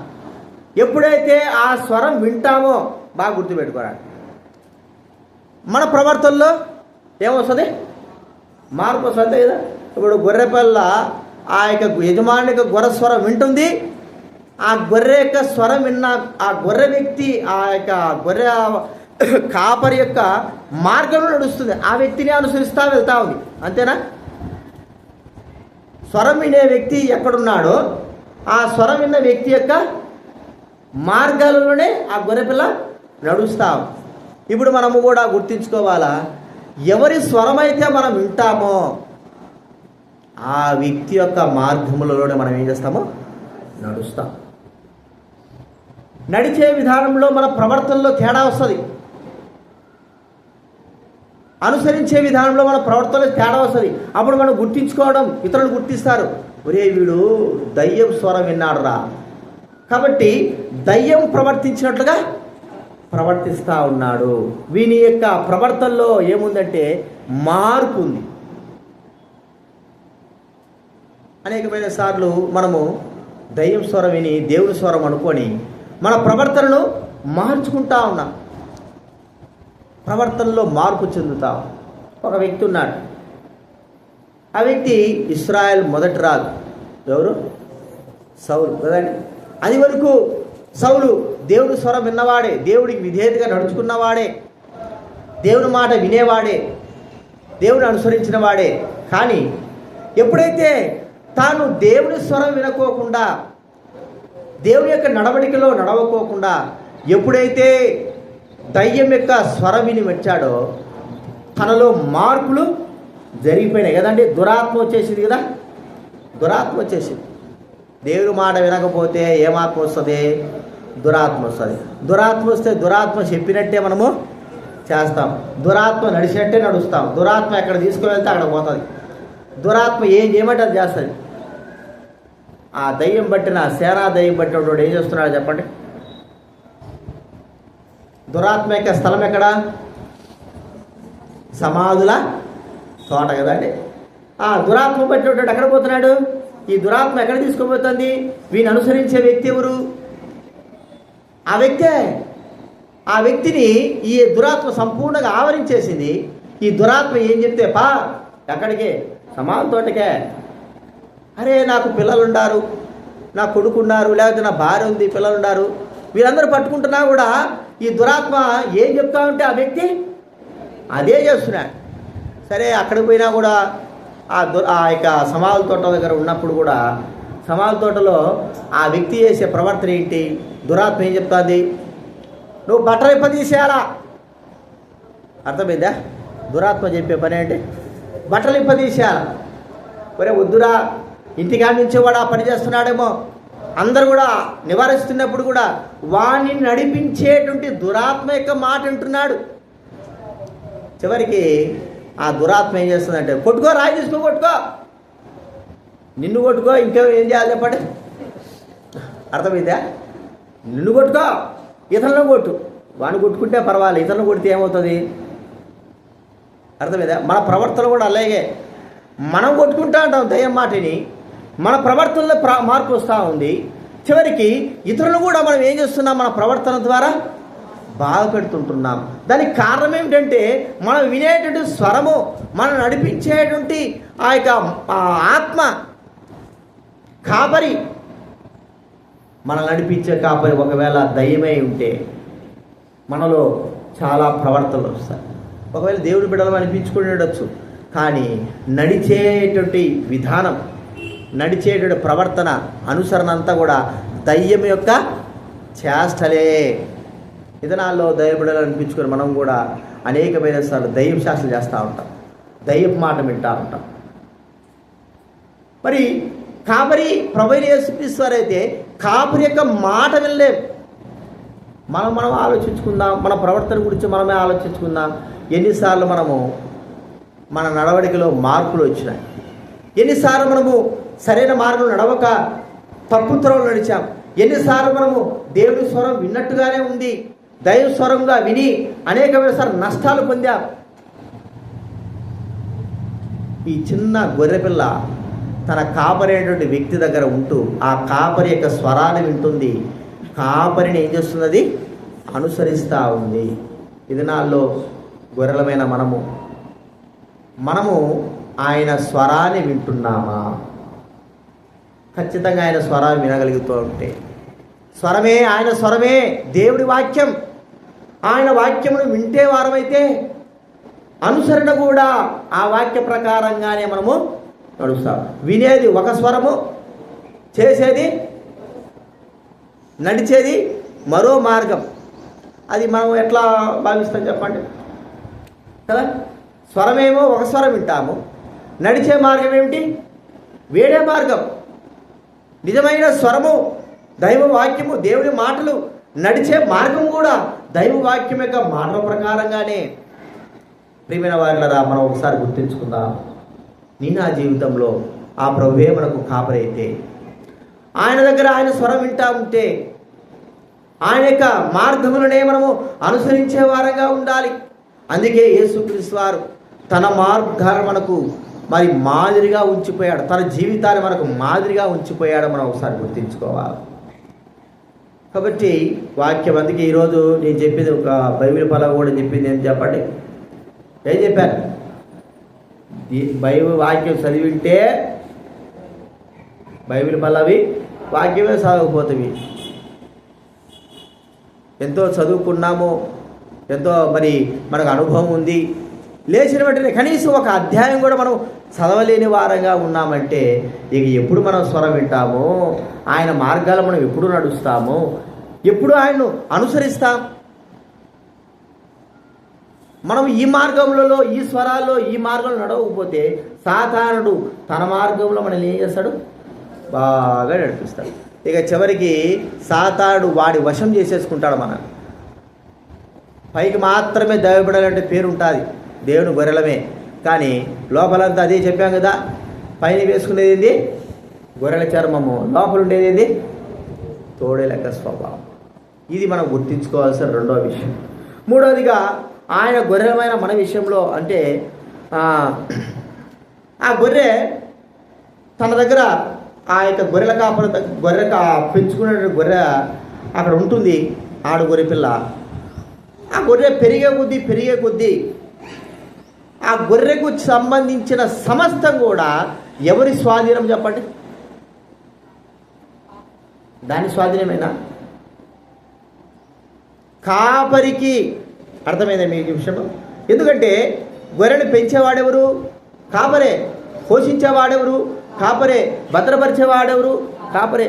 ఎప్పుడైతే ఆ స్వరం వింటామో బాగా గుర్తుపెట్టుకోవాలి, మన ప్రవర్తనలో ఏమొస్తుంది? మార్పు వస్తుంది కదా. ఇప్పుడు గొర్రెపల్ల ఆ యొక్క యజమాని యొక్క గొర్రె స్వరం వింటుంది. ఆ గొర్రె యొక్క స్వరం విన్న ఆ గొర్రె వ్యక్తి ఆ యొక్క గొర్రె కాపరి యొక్క మార్గంలో నడుస్తుంది. ఆ వ్యక్తిని అనుసరిస్తూ వెళ్తా ఉంది. అంతేనా? స్వరం వినే వ్యక్తి ఎక్కడున్నాడో ఆ స్వరం విన్న వ్యక్తి యొక్క మార్గాలలోనే ఆ గొర్రెపిల్ల నడుస్తాం. ఇప్పుడు మనము కూడా గుర్తించుకోవాలా, ఎవరి స్వరమైతే మనం వింటామో ఆ వ్యక్తి యొక్క మార్గములలోనే మనం ఏం చేస్తామో నడుస్తాం. నడిచే విధానంలో మన ప్రవర్తనలో తేడా వస్తుంది. అనుసరించే విధానంలో మన ప్రవర్తనలో తేడా వస్తుంది. అప్పుడు మనం గుర్తించుకోవడం, ఇతరులు గుర్తిస్తారు, ఒరే వీడు దయ్యం స్వరం విన్నాడు రా, కాబట్టి దయ్యం ప్రవర్తించినట్లుగా ప్రవర్తిస్తూ ఉన్నాడు. వీని యొక్క ప్రవర్తనలో ఏముందంటే మార్పు ఉంది. అనేకమైన సార్లు మనము దయ్యం స్వరం విని దేవుని స్వరం అనుకొని మన ప్రవర్తనను మార్చుకుంటా ఉన్నాం. ప్రవర్తనలో మార్పు చెందుతాం. ఒక వ్యక్తి ఉన్నాడు. ఆ వ్యక్తి ఇశ్రాయేల్ మొదటి రాజు. ఎవరు? సౌలు కదండి. అది వరకు సౌలు దేవుడి స్వరం విన్నవాడే, దేవుడికి విధేయతగా నడుచుకున్నవాడే, దేవుని మాట వినేవాడే, దేవుని అనుసరించిన వాడే. కానీ ఎప్పుడైతే తాను దేవుని స్వరం వినుకోకుండా, దేవుని యొక్క నడవడికలో నడవకోకుండా ఎప్పుడైతే దయ్యం యొక్క స్వరం విని వచ్చాడో తనలో మార్పులు జరిగిపోయినాయి కదండి. దురాత్మ వచ్చేసింది కదా, దురాత్మ వచ్చేసింది. దేవుని మాట వినకపోతే ఏమాత్మ వస్తుంది? దురాత్మ వస్తుంది. దురాత్మ వస్తే దురాత్మ చెప్పినట్టే మనము చేస్తాం, దురాత్మ నడిచినట్టే నడుస్తాం. దురాత్మ ఎక్కడ తీసుకువెళ్తే అక్కడ పోతుంది. దురాత్మ ఏం చేయమంటే అది చేస్తుంది. ఆ దయ్యం బట్టిన సేనా దయ్యం బట్టినప్పుడు ఏం చేస్తున్నాడు చెప్పండి? దురాత్మ యొక్క స్థలం ఎక్కడ? సమాధుల తోట కదండి. ఆ దురాత్మ బట్టినప్పుడు ఎక్కడ పోతున్నాడు? ఈ దురాత్మ ఎక్కడ తీసుకుపోతుంది? వీని అనుసరించే వ్యక్తి ఎవరు? ఆ వ్యక్తే. ఆ వ్యక్తిని ఈ దురాత్మ సంపూర్ణంగా ఆవరించేసింది. ఈ దురాత్మ ఏం చెప్తే పా ఎక్కడికి? సమాధి తోటకే. అరే నాకు పిల్లలు ఉన్నారు, నా కొడుకు ఉన్నారు, లేకపోతే నా భార్య ఉంది, పిల్లలు ఉన్నారు, వీళ్ళందరూ పట్టుకుంటున్నా కూడా ఈ దురాత్మ ఏం చెప్తా ఉంటే ఆ వ్యక్తి అదే చేస్తున్నాడు. సరే అక్కడికి పోయినా కూడా ఆ యొక్క సమాధి తోట దగ్గర ఉన్నప్పుడు కూడా సమాధి తోటలో ఆ వ్యక్తి చేసే ప్రవర్తన ఏంటి? దురాత్మ ఏం చెప్తుంది? నువ్వు బట్టలు ఇప్పదీసేయాలా. అర్థమైందా? దురాత్మ చెప్పే పని ఏంటి? బట్టలు ఇప్పదీసేయాలా. ఒరే వద్దురా, ఇంటికాడి నుంచి వాడు ఆ పని చేస్తున్నాడేమో అందరు కూడా నివారిస్తున్నప్పుడు కూడా వాణ్ణి నడిపించేటువంటి దురాత్మ యొక్క మాట వింటున్నాడు. చివరికి ఆ దురాత్మ ఏం చేస్తుందంటే కొట్టుకో, రాయి తీసుకో, కొట్టుకో, నిన్ను కొట్టుకో, ఇంకేం ఏం చేయాలి చెప్పండి? అర్థమైందా? నిన్ను కొట్టుకో, ఇతరులను కొట్టు. వాడిని కొట్టుకుంటే పర్వాలేదు, ఇతరులను కొడితే ఏమవుతుంది? అర్థమైందా? మన ప్రవర్తన కూడా అలాగే. మనం కొట్టుకుంటా ఉంటాం దయ్యం మాటని, మన ప్రవర్తనలో మార్పు వస్తూ ఉంది. చివరికి ఇతరులను కూడా మనం ఏం చేస్తున్నాం? మన ప్రవర్తన ద్వారా బాధపెడుతుంటున్నాం. దానికి కారణం ఏమిటంటే మనం వినేటువంటి స్వరము, మనం నడిపించేటువంటి ఆ యొక్క ఆత్మ కాపరి, మనం నడిపించే కాపరి ఒకవేళ దయ్యమై ఉంటే మనలో చాలా ప్రవర్తనలు వస్తాయి. ఒకవేళ దేవుడి బిడ్డలు అనిపించుకుని ఉండొచ్చు, కానీ నడిచేటువంటి విధానం, నడిచేటువంటి ప్రవర్తన, అనుసరణ అంతా కూడా దయ్యం యొక్క చేష్టలే. విధానాల్లో దయ్యబిడ్డలు అనిపించుకొని మనం కూడా అనేకమైన సార్లు దయ్యం శాస్త్రం చేస్తూ ఉంటాం, దయ్యపు మాట వింటూ ఉంటాం. మరి కాపరి ప్రభువైన యేసుక్రీస్తు వారైతే కాపరి యొక్క మాట వినలేం. మనం ఆలోచించుకుందాం, మన ప్రవర్తన గురించి మనమే ఆలోచించుకుందాం. ఎన్నిసార్లు మనము మన నడవడికలో మార్పులు వచ్చినాయి? ఎన్నిసార్లు మనము సరైన మార్గం నడవక తప్పు త్రోవలు నడిచాం? ఎన్నిసార్లు మనము దేవుని స్వరం విన్నట్టుగానే ఉంది, దైవ స్వరంగా విని అనేకమైన సార్లు నష్టాలు పొందాం. ఈ చిన్న గొర్రెపిల్ల తన కాపరి అయినటువంటి వ్యక్తి దగ్గర ఉంటూ ఆ కాపరి యొక్క స్వరాన్ని వింటుంది, కాపరిని ఏం చేస్తున్నది? అనుసరిస్తూ ఉంది. ఈ దినాల్లో గొర్రెలమైన మనము ఆయన స్వరాన్ని వింటున్నామా? ఖచ్చితంగా ఆయన స్వరాన్ని వినగలుగుతూ ఉంటే, స్వరమే ఆయన స్వరమే దేవుడి వాక్యం, ఆయన వాక్యమును వింటే వారమైతే అనుసరణ కూడా ఆ వాక్య ప్రకారంగానే మనము నడుస్తాం. వినేది ఒక స్వరము, చేసేది, నడిచేది మరో మార్గం. అది మనం ఎట్లా భావిస్తాం చెప్పండి కదా? స్వరమేమో ఒక స్వరం వింటాము, నడిచే మార్గం ఏమిటి? వేరే మార్గం. నిజమైన స్వరము దైవ వాక్యము, దేవుని మాటలు, నడిచే మార్గం కూడా దైవ వాక్యం యొక్క మాటల ప్రకారంగానే. ప్రియమైన వారిలారా, మనం ఒకసారి గుర్తుంచుకుందాం. నా జీవితంలో ఆ ప్రభువే మనకు కాపరైతే, ఆయన దగ్గర ఆయన స్వరం వింటా ఉంటే, ఆయన యొక్క మార్గములనే మనము అనుసరించే వారంగా ఉండాలి. అందుకే యేసుక్రీస్తు వారు తన మార్గాన్ని మనకు మరి మాదిరిగా ఉంచిపోయాడు, తన జీవితాన్ని మనకు మాదిరిగా ఉంచిపోయాడు. మనం ఒకసారి గుర్తించుకోవాలి. కాబట్టి వాక్యం, అందుకే ఈరోజు నేను చెప్పింది ఒక బైబిల్ పలవ కూడా చెప్పింది. ఏం చెప్పండి? ఏం చెప్పాను? బైబిల్ వాక్యం చదివింటే బైబిల్ పల్లవి వాక్యమే సాగకపోతుంది. ఎంతో చదువుకున్నాము, ఎంతో మరి మనకు అనుభవం ఉంది, లేచిన వెంటనే కనీసం ఒక అధ్యాయం కూడా మనం చదవలేని వారంగా ఉన్నామంటే ఇక ఎప్పుడు మనం స్వరం వింటాము? ఆయన మార్గాలు మనం ఎప్పుడు నడుస్తాము? ఎప్పుడు ఆయన్ను అనుసరిస్తాం? మనం ఈ మార్గంలో, ఈ స్వరాల్లో, ఈ మార్గంలో నడవకపోతే సాతానుడు తన మార్గంలో మనల్ని ఏం చేస్తాడు? బాగా నడిపిస్తాడు. ఇక చివరికి సాతానుడు వాడి వశం చేసేసుకుంటాడు. మన పైకి మాత్రమే దైవబిడ్డలంటే పేరు ఉంటుంది, దేవుని గొర్రెలమే, కానీ లోపలంతా అదే చెప్పాం కదా. పైన వేసుకునేది ఏంది? గొర్రెల చర్మము, లోపల ఉండేది ఏంది? తోడేలక స్వభావం. ఇది మనం గుర్తించుకోవాల్సిన రెండో విషయం. మూడవదిగా ఆయన గొర్రెలమైన మన విషయంలో అంటే ఆ గొర్రె తన దగ్గర ఆ యొక్క గొర్రెల కాపల పెంచుకునే గొర్రె అక్కడ ఉంటుంది, ఆడు గొర్రె పిల్ల. ఆ గొర్రె పెరిగే కొద్దీ ఆ గొర్రెకు సంబంధించిన సమస్తం కూడా ఎవరి స్వాధీనం చెప్పండి? దాని స్వాధీనమేనా? కాపరికి. అర్థమైందా మీకు విషయం? ఎందుకంటే గొర్రెను పెంచేవాడెవరు? కాపరే. పోషించేవాడెవరు? కాపరే. భద్రపరిచేవాడెవరు? కాపరే.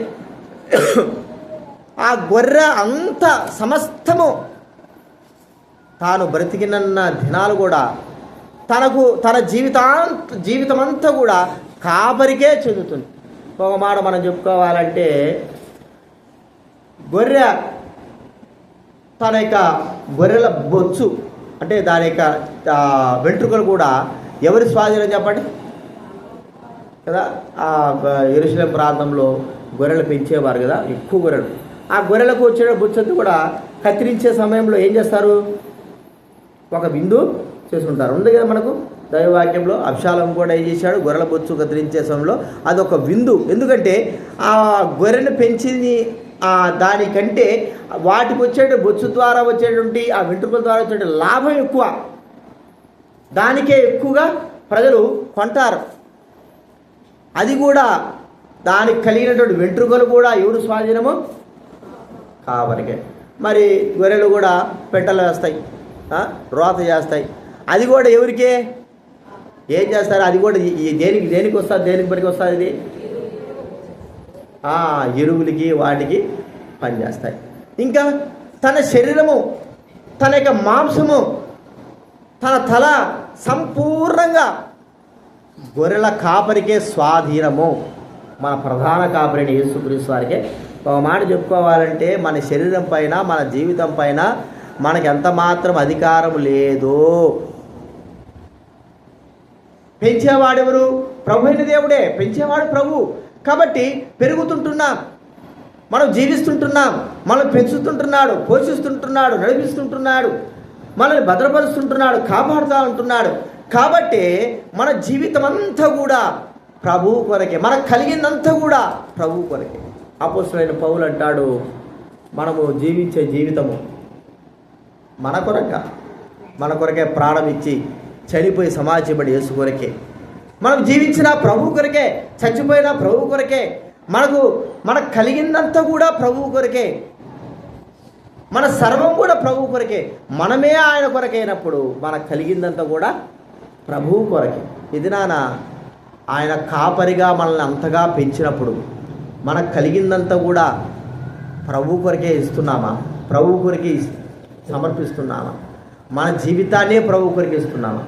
ఆ గొర్రె అంత సమస్తము తాను బ్రతికినన్న దినాలు కూడా తన జీవితమంతా కూడా కాపరికే చెందుతుంది. ఒక మాట మనం చెప్పుకోవాలంటే గొర్రె తన యొక్క గొర్రెల బొచ్చు అంటే దాని యొక్క వెంట్రుకలు కూడా ఎవరి స్వాధీనం చెప్పండి కదా. ఆ యెరూషలేము ప్రాంతంలో గొర్రెలు పెంచేవారు కదా, ఎక్కువ గొర్రెలు. ఆ గొర్రెలకు వచ్చే బొచ్చంతా కూడా కత్తిరించే సమయంలో ఏం చేస్తారు? ఒక విందు చేసుకుంటారు. ఉంది కదా మనకు దైవవాక్యంలో. అబ్షాలోము కూడా ఏం చేశాడు? గొర్రెల బొచ్చు కత్తిరించే సమయంలో అదొక విందు. ఎందుకంటే ఆ గొర్రెను పెంచింది దానికంటే వాటికి వచ్చే బొచ్చు ద్వారా వచ్చేటువంటి ఆ వెంట్రుకల ద్వారా వచ్చే లాభం ఎక్కువ, దానికే ఎక్కువగా ప్రజలు కొంటారు. అది కూడా దానికి కలిగినటువంటి వెంట్రుకలు కూడా ఎవరు స్వాధీనము? కాపరికే. మరి గొర్రెలు కూడా పెట్టలు వేస్తాయి, రోత చేస్తాయి. అది కూడా ఎవరికే? ఏం చేస్తారు? అది కూడా దేనికి వస్తుంది? దేనికి పనికి వస్తుంది? ఇది ఎరువులకి వాటికి పనిచేస్తాయి. ఇంకా తన శరీరము, తన యొక్క మాంసము, తన తల సంపూర్ణంగా గొర్రెల కాపరికే స్వాధీనము. మన ప్రధాన కాపరిని యేసుక్రీస్తు వారికే. ఒక మాట చెప్పుకోవాలంటే మన శరీరం పైన, మన జీవితం పైన మనకి ఎంత మాత్రం అధికారం లేదు. పెంచేవాడెవరు? ప్రభు అయిన దేవుడే. పెంచేవాడు ప్రభు. కాబట్టి పెరుగుతుంటున్నాం, మనం జీవిస్తుంటున్నాం, మనం పెంచుతుంటున్నాడు, పోషిస్తుంటున్నాడు, నడిపిస్తుంటున్నాడు, మనల్ని భద్రపరుస్తుంటున్నాడు, కాపాడుతూ ఉంటున్నాడు. కాబట్టి మన జీవితం అంతా కూడా ప్రభువు కొరకే, మనకు కలిగిందంతా కూడా ప్రభువు కొరకే. అపోస్తలుడైన పౌలు అంటాడు, మనము జీవించే జీవితము మన కొరకే ప్రాణం ఇచ్చి చనిపోయి సమాజపడి యేసు కొరకే. మనం జీవించిన ప్రభు కొరకే, చచ్చిపోయిన ప్రభు కొరకే. మనకు కలిగిందంతా కూడా ప్రభువు కొరకే. మన సర్వం కూడా ప్రభువు కొరకే. మనమే ఆయన కొరకైనప్పుడు మనకు కలిగిందంతా కూడా ప్రభువు కొరకే. ఇది ఆయన కాపరిగా మనల్ని అంతగా పెంచినప్పుడు మనకు కలిగిందంతా కూడా ప్రభు కొరకే ఇస్తున్నామా? ప్రభు కొరకే సమర్పిస్తున్నామా? మన జీవితాన్నే ప్రభు కొరకే ఇస్తున్నామా?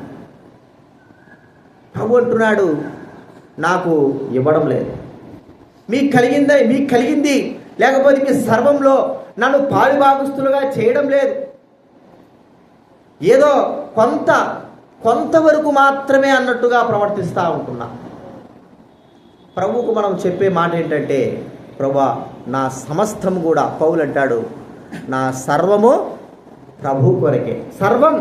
ప్రభు అంటున్నాడు, నాకు ఇవ్వడం లేదు. మీకు కలిగింది లేకపోతే మీ సర్వంలో నన్ను పాలుభాగస్తులుగా చేయడం లేదు. ఏదో కొంతవరకు మాత్రమే అన్నట్టుగా ప్రవర్తిస్తూ ఉంటున్నా. ప్రభువుకు మనం చెప్పే మాట ఏంటంటే, ప్రభువా నా సమస్తం కూడా, పౌలు అంటాడు, నా సర్వము ప్రభు కొరకే. సర్వం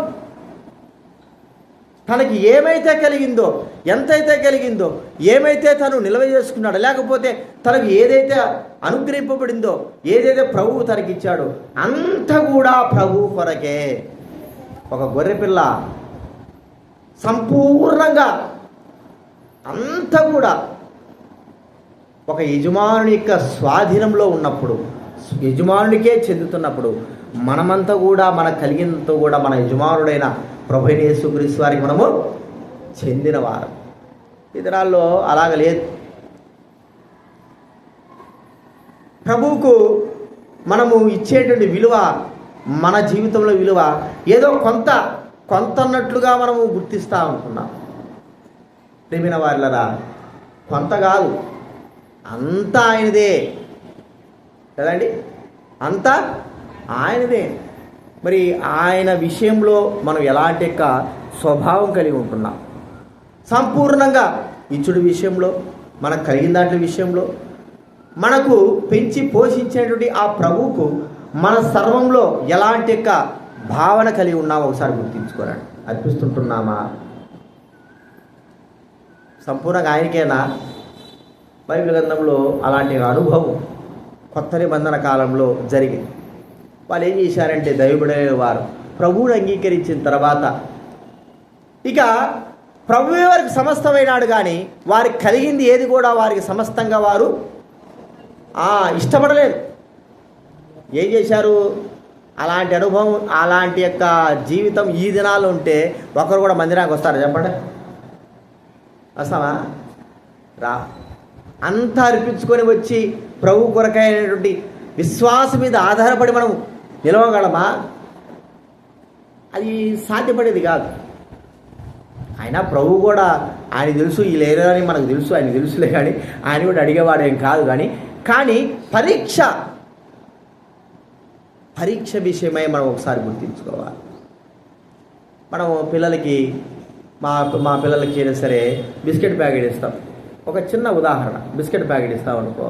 తనకి ఏమైతే కలిగిందో, ఎంతైతే కలిగిందో, ఏమైతే తను నిల్వ చేసుకున్నాడో, లేకపోతే తనకు ఏదైతే అనుగ్రహింపబడిందో, ఏదైతే ప్రభువు తనకిచ్చాడో అంత కూడా ప్రభువు కొరకే. ఒక గొర్రెపిల్ల సంపూర్ణంగా అంత కూడా ఒక యజమానుని యొక్క స్వాధీనంలో ఉన్నప్పుడు, యజమానునికే చెందుతున్నప్పుడు మనమంతా కూడా మనకు కలిగినంత కూడా మన యజమానుడైన ప్రభువైన యేసుక్రీస్తు వారికి మనము చెందినవారు. ఈ దినాల్లో అలాగ లేదు. ప్రభువుకు మనము ఇచ్చేటువంటి విలువ, మన జీవితంలో విలువ ఏదో కొంత అన్నట్లుగా మనము గుర్తిస్తూ ఉంటున్నాం. ప్రియమైన వారులారా, కొంత కాదు, అంతా ఆయనదే కదండి, అంతా ఆయనదే. మరి ఆయన విషయంలో మనం ఎలాంటి యొక్క స్వభావం కలిగి ఉంటున్నాం? సంపూర్ణంగా ఇచ్చుడు విషయంలో, మనకు కలిగిన దాంట్లో విషయంలో, మనకు పెంచి పోషించేటువంటి ఆ ప్రభువుకు మన సర్వంలో ఎలాంటి యొక్క భావన కలిగి ఉన్నామో ఒకసారి గుర్తించుకోరండి. అర్పిస్తుంటున్నామా? సంపూర్ణంగా ఆయనకేనా? బైబిల్ గ్రంథంలో అలాంటి అనుభవం కొత్త నిబంధన కాలంలో జరిగింది. వాళ్ళు ఏం చేశారంటే, దైవబడైన వారు ప్రభువుని అంగీకరించిన తర్వాత ఇక ప్రభువే వారికి సమస్తమైనాడు, కానీ వారికి కలిగింది ఏది కూడా వారికి సమస్తంగా వారు ఇష్టపడలేదు. ఏం చేశారు? అలాంటి అనుభవం, అలాంటి యొక్క జీవితం ఈ దినాల్లో ఉంటే ఒకరు కూడా మందిరానికి వస్తారా చెప్పండి? వస్తామా? రా. అంతా అర్పించుకొని వచ్చి ప్రభు కొరకైనటువంటి విశ్వాసం మీద ఆధారపడి మనం నిలవగలమా? అది సాధ్యపడేది కాదు. ఆయన ప్రభు కూడా ఆయన తెలుసు, ఈ లేరు అని మనకు తెలుసు, ఆయన తెలుసులే, కానీ ఆయన కూడా అడిగేవాడు ఏం కాదు. కానీ పరీక్ష విషయమై మనం ఒకసారి గుర్తించుకోవాలి. మనం పిల్లలకి, మా పిల్లలకి అయినా సరే బిస్కెట్ ప్యాకెట్ ఇస్తాం. ఒక చిన్న ఉదాహరణ, బిస్కెట్ ప్యాకెట్ ఇస్తాం అనుకో,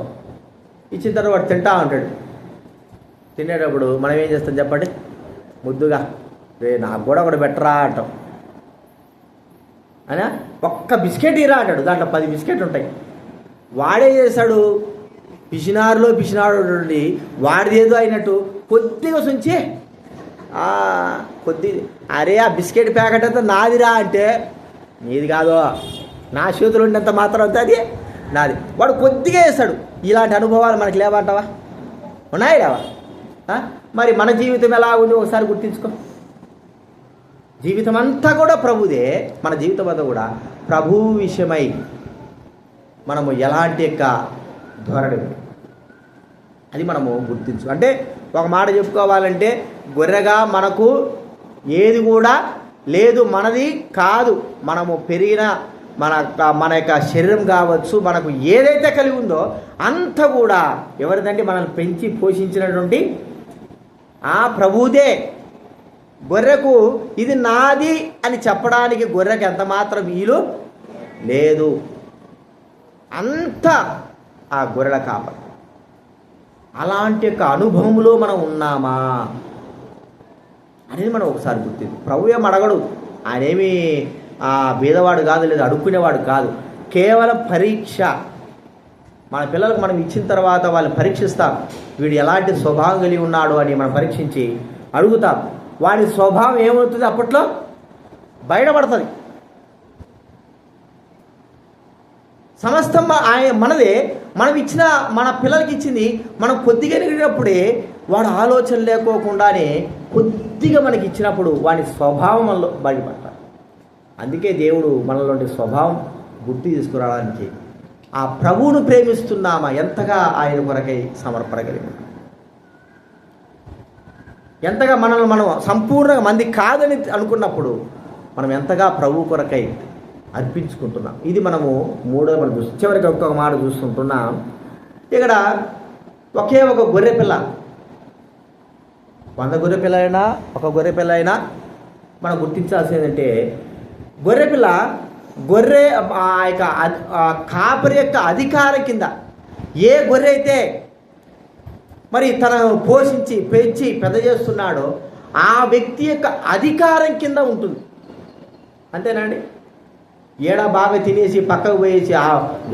ఇచ్చిన తర్వాత వాడు తింటా ఉంటాడు. తినేటప్పుడు మనం ఏం చేస్తాం చెప్పండి? ముద్దుగా, రే నాకు కూడా ఒకటి బెటరా అంటాం. అయినా ఒక్క బిస్కెట్ ఇరా అంటాడు, దాంట్లో 10 బిస్కెట్లు ఉంటాయి. వాడే చేశాడు, పిసినారులో పిసినాడు, వాడిదేదో అయినట్టు కొద్దిగా సుంచి అరే ఆ బిస్కెట్ ప్యాకెట్ అంతా నాదిరా అంటే, నీది కాదు, నా చేతులు ఉండేంత మాత్రం అంతా అది నాది. వాడు కొద్దిగా వేస్తాడు. ఇలాంటి అనుభవాలు మనకి లేవంటావా? ఉన్నాయి లేవా? మరి మన జీవితం ఎలా ఉంది ఒకసారి గుర్తించుకో. జీవితం అంతా కూడా ప్రభుదే. మన జీవితం అంతా కూడా ప్రభువు విషయమై మనము ఎలాంటి యొక్క ధోరణి, అది మనము గుర్తించు. అంటే ఒక మాట చెప్పుకోవాలంటే, గొర్రెగా మనకు ఏది కూడా లేదు, మనది కాదు. మనము పెరిగిన మన యొక్క శరీరం కావచ్చు, మనకు ఏదైతే కలిగి ఉందో అంత కూడా ఎవరిదంటే మనల్ని పెంచి పోషించినటువంటి ఆ ప్రభువుదే. గొర్రెకు ఇది నాది అని చెప్పడానికి గొర్రెకి ఎంత మాత్రం వీలు లేదు. అంతా ఆ గొర్రెల కాపరి. అలాంటి యొక్క అనుభవంలో మనం ఉన్నామా అనేది మనం ఒకసారి గుర్తింది. ప్రభు ఏం అడగడు, ఆయన ఏమి బీదవాడు కాదు, లేదా అడుక్కునేవాడు కాదు. కేవలం పరీక్ష. మన పిల్లలకు మనం ఇచ్చిన తర్వాత వాళ్ళు పరీక్షిస్తాం, వీడు ఎలాంటి స్వభావం కలిగి ఉన్నాడు అని మనం పరీక్షించి అడుగుతాం. వాడి స్వభావం ఏమవుతుంది అప్పట్లో బయటపడుతుంది. సమస్తం మనదే. మనం ఇచ్చిన, మన పిల్లలకి ఇచ్చింది మనం కొద్దిగా ఎగిరినప్పుడే వాడు ఆలోచన లేకోకుండానే కొద్దిగా మనకి ఇచ్చినప్పుడు వాడి స్వభావంలో బయటపడతాడు. అందుకే దేవుడు మనలోని స్వభావం గుర్తు తీసుకురావడానికి ఆ ప్రభువును ప్రేమిస్తున్నామా, ఎంతగా ఆయన కొరకై సమర్పణగలిగి, ఎంతగా మనల్ని మనం సంపూర్ణంగా మంది కాదని అనుకున్నప్పుడు మనం ఎంతగా ప్రభు కొరకై అర్పించుకుంటున్నాం. ఇది మనము మూడవ చూస్తాం. చివరికి ఒక్కొక్క మాట చూస్తుంటున్నాం. ఇక్కడ ఒకే ఒక గొర్రె పిల్ల, 100 గొర్రె పిల్ల అయినా, ఒక గొర్రె పిల్ల అయినా మనం గుర్తించాల్సిందంటే, గొర్రె ఆ యొక్క కాపరి యొక్క అధికారం కింద, ఏ గొర్రె అయితే మరి తనను పోషించి పెంచి పెద్ద చేస్తున్నాడో ఆ వ్యక్తి యొక్క అధికారం కింద ఉంటుంది. అంతేనండి? ఏడా బాగా తినేసి పక్కకు పోయేసి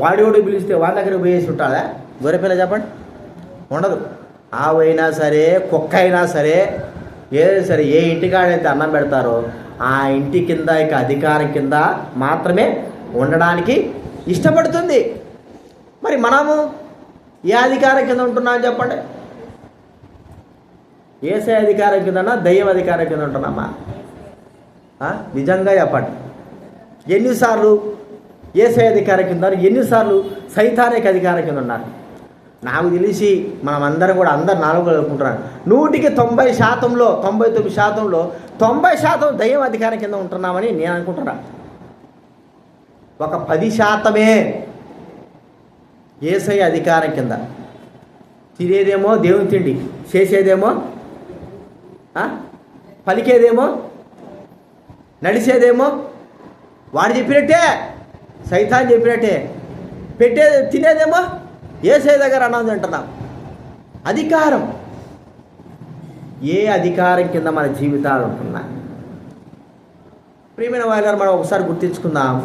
వాడివాడు పిలిస్తే వాళ్ళ దగ్గర పోయేసి ఉంటాడా గొర్రెపిల్ల? చెప్పండి, ఉండదు. ఆవు అయినా సరే, కుక్క అయినా సరే, ఏదైనా సరే, ఏ ఇంటికాడైతే అన్నం పెడతారో ఆ ఇంటి కింద ఇక అధికారం కింద మాత్రమే ఉండడానికి ఇష్టపడుతుంది. మరి మనము ఏ అధికారం కింద ఉంటున్నామని చెప్పండి? యేసయ్య అధికారం కిందన్నా దయ్యం అధికారం కింద ఉంటున్నామా? నిజంగా చెప్పండి. ఎన్నిసార్లు యేసయ్య అధికారం కింద, ఎన్నిసార్లు సైతానిక అధికారం కింద ఉన్నారు? నాకు తెలిసి మనం అందరం కూడా అందరు నాలుగు కలుపుకుంటున్నాను. 100కి 90%, 99%, 90% దయ్యం అధికారం కింద ఉంటున్నామని నేను అనుకుంటున్నా. ఒక 10% యేసయ్య అధికారం కింద. తినేదేమో దేవుని తిండి, చేసేదేమో పలికేదేమో, నడిచేదేమో వాడు చెప్పినట్టే, సైతాన్ చెప్పినట్టే, తినేదేమో యేసయ్య దగ్గర అన్నం తింటున్నాం. అధికారం, ఏ అధికారం కింద మన జీవితాలు ఉంటున్నాయి? ప్రియమైన వారు, మనం ఒకసారి గుర్తించుకుందాం.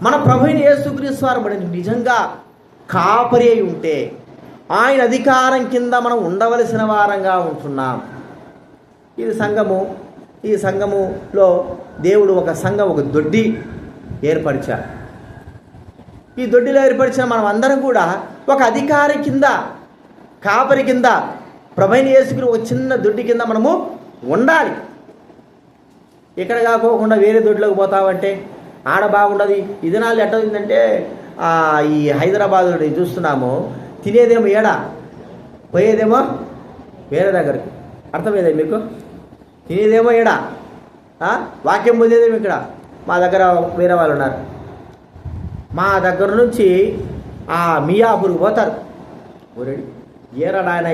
మన ప్రభువైన యేసుక్రీస్తు వారు మనకి నిజంగా కాపరి అయి ఉంటే ఆయన అధికారం కింద మనం ఉండవలసిన వారంగా ఉంటున్నాం. ఇది సంఘము. ఈ సంఘములో దేవుడు ఒక దొడ్డి ఏర్పరిచారు. ఈ దొడ్డిలో ఏర్పరిచిన మనం అందరం కూడా ఒక అధికారి కింద, కాపరి కింద, ప్రభువైన యేసుక్రీస్తు ఒక చిన్న దొడ్డి కింద మనము ఉండాలి. ఇక్కడ కాకోకుండా వేరే దొడ్లోకి పోతామంటే ఆడ బాగుండదు. ఈ దినాలు ఎట్ట ఉందంటే, ఈ హైదరాబాద్లో చూస్తున్నాము, తినేదేమో ఏడా, పోయేదేమో వేరే దగ్గరికి. అర్థమేదే మీకు? తినేదేమో ఏడా, వాక్యం పొందేదేమో ఇక్కడ. మా దగ్గర వేరే వాళ్ళు ఉన్నారు. మా దగ్గర నుంచి మియాపూర్కి పోతారు. ఒరేడి ఏరా నాయన,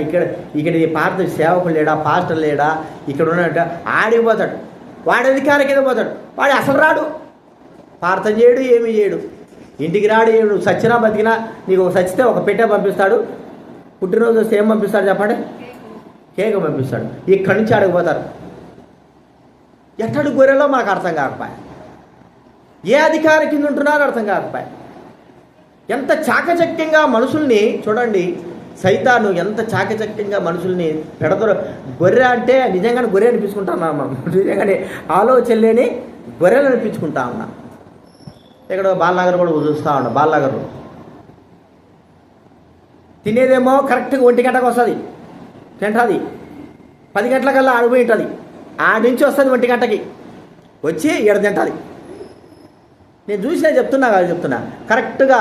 ఇక్కడ పాత సేవకులు లేడా, పాస్టర్ లేడా, ఇక్కడ ఉన్నట్టు ఆడికి పోతాడు. వాడి అధికారం కింద పోతాడు. వాడు అసలు రాడు, ప్రార్థన చేయడు, ఏమీ చేయడు, ఇంటికి రాడు. ఏడు సచ్చినా బతికినా, నీకు సచ్చితే ఒక పెట్టె పంపిస్తాడు. పుట్టినరోజు వస్తే ఏం పంపిస్తాడు చెప్పండి? కేక్ పంపిస్తాడు. ఇక్కడి నుంచి ఆడిపోతారు. ఎట్టడు గొర్రెలో మనకు అర్థం కాకపోయా, ఏ అధికారి కింద ఉంటున్నారో అర్థం కాకపోయా. ఎంత చాకచక్యంగా మనుషుల్ని చూడండి, సైతాను ఎంత చాకచక్యంగా మనుషుల్ని పెడతారు. గొర్రె అంటే నిజంగానే గొర్రె అనిపించుకుంటా ఉన్నాం మనం. నిజంగానే ఆలోచనలేని గొర్రెలు అనిపించుకుంటా ఉన్నాం. ఇక్కడ బాలనగర్ కూడా చూస్తూ ఉన్నాం. బాలనగర్లో తినేదేమో కరెక్ట్గా 1 గంటకు వస్తుంది, తింటుంది. 10 గంటలకల్లా ఆడిపోయి ఉంటుంది. ఆడి నుంచి వస్తుంది 1 గంటకి, వచ్చి 7 తింటుంది. నేను చూసినా చెప్తున్నా కరెక్ట్గా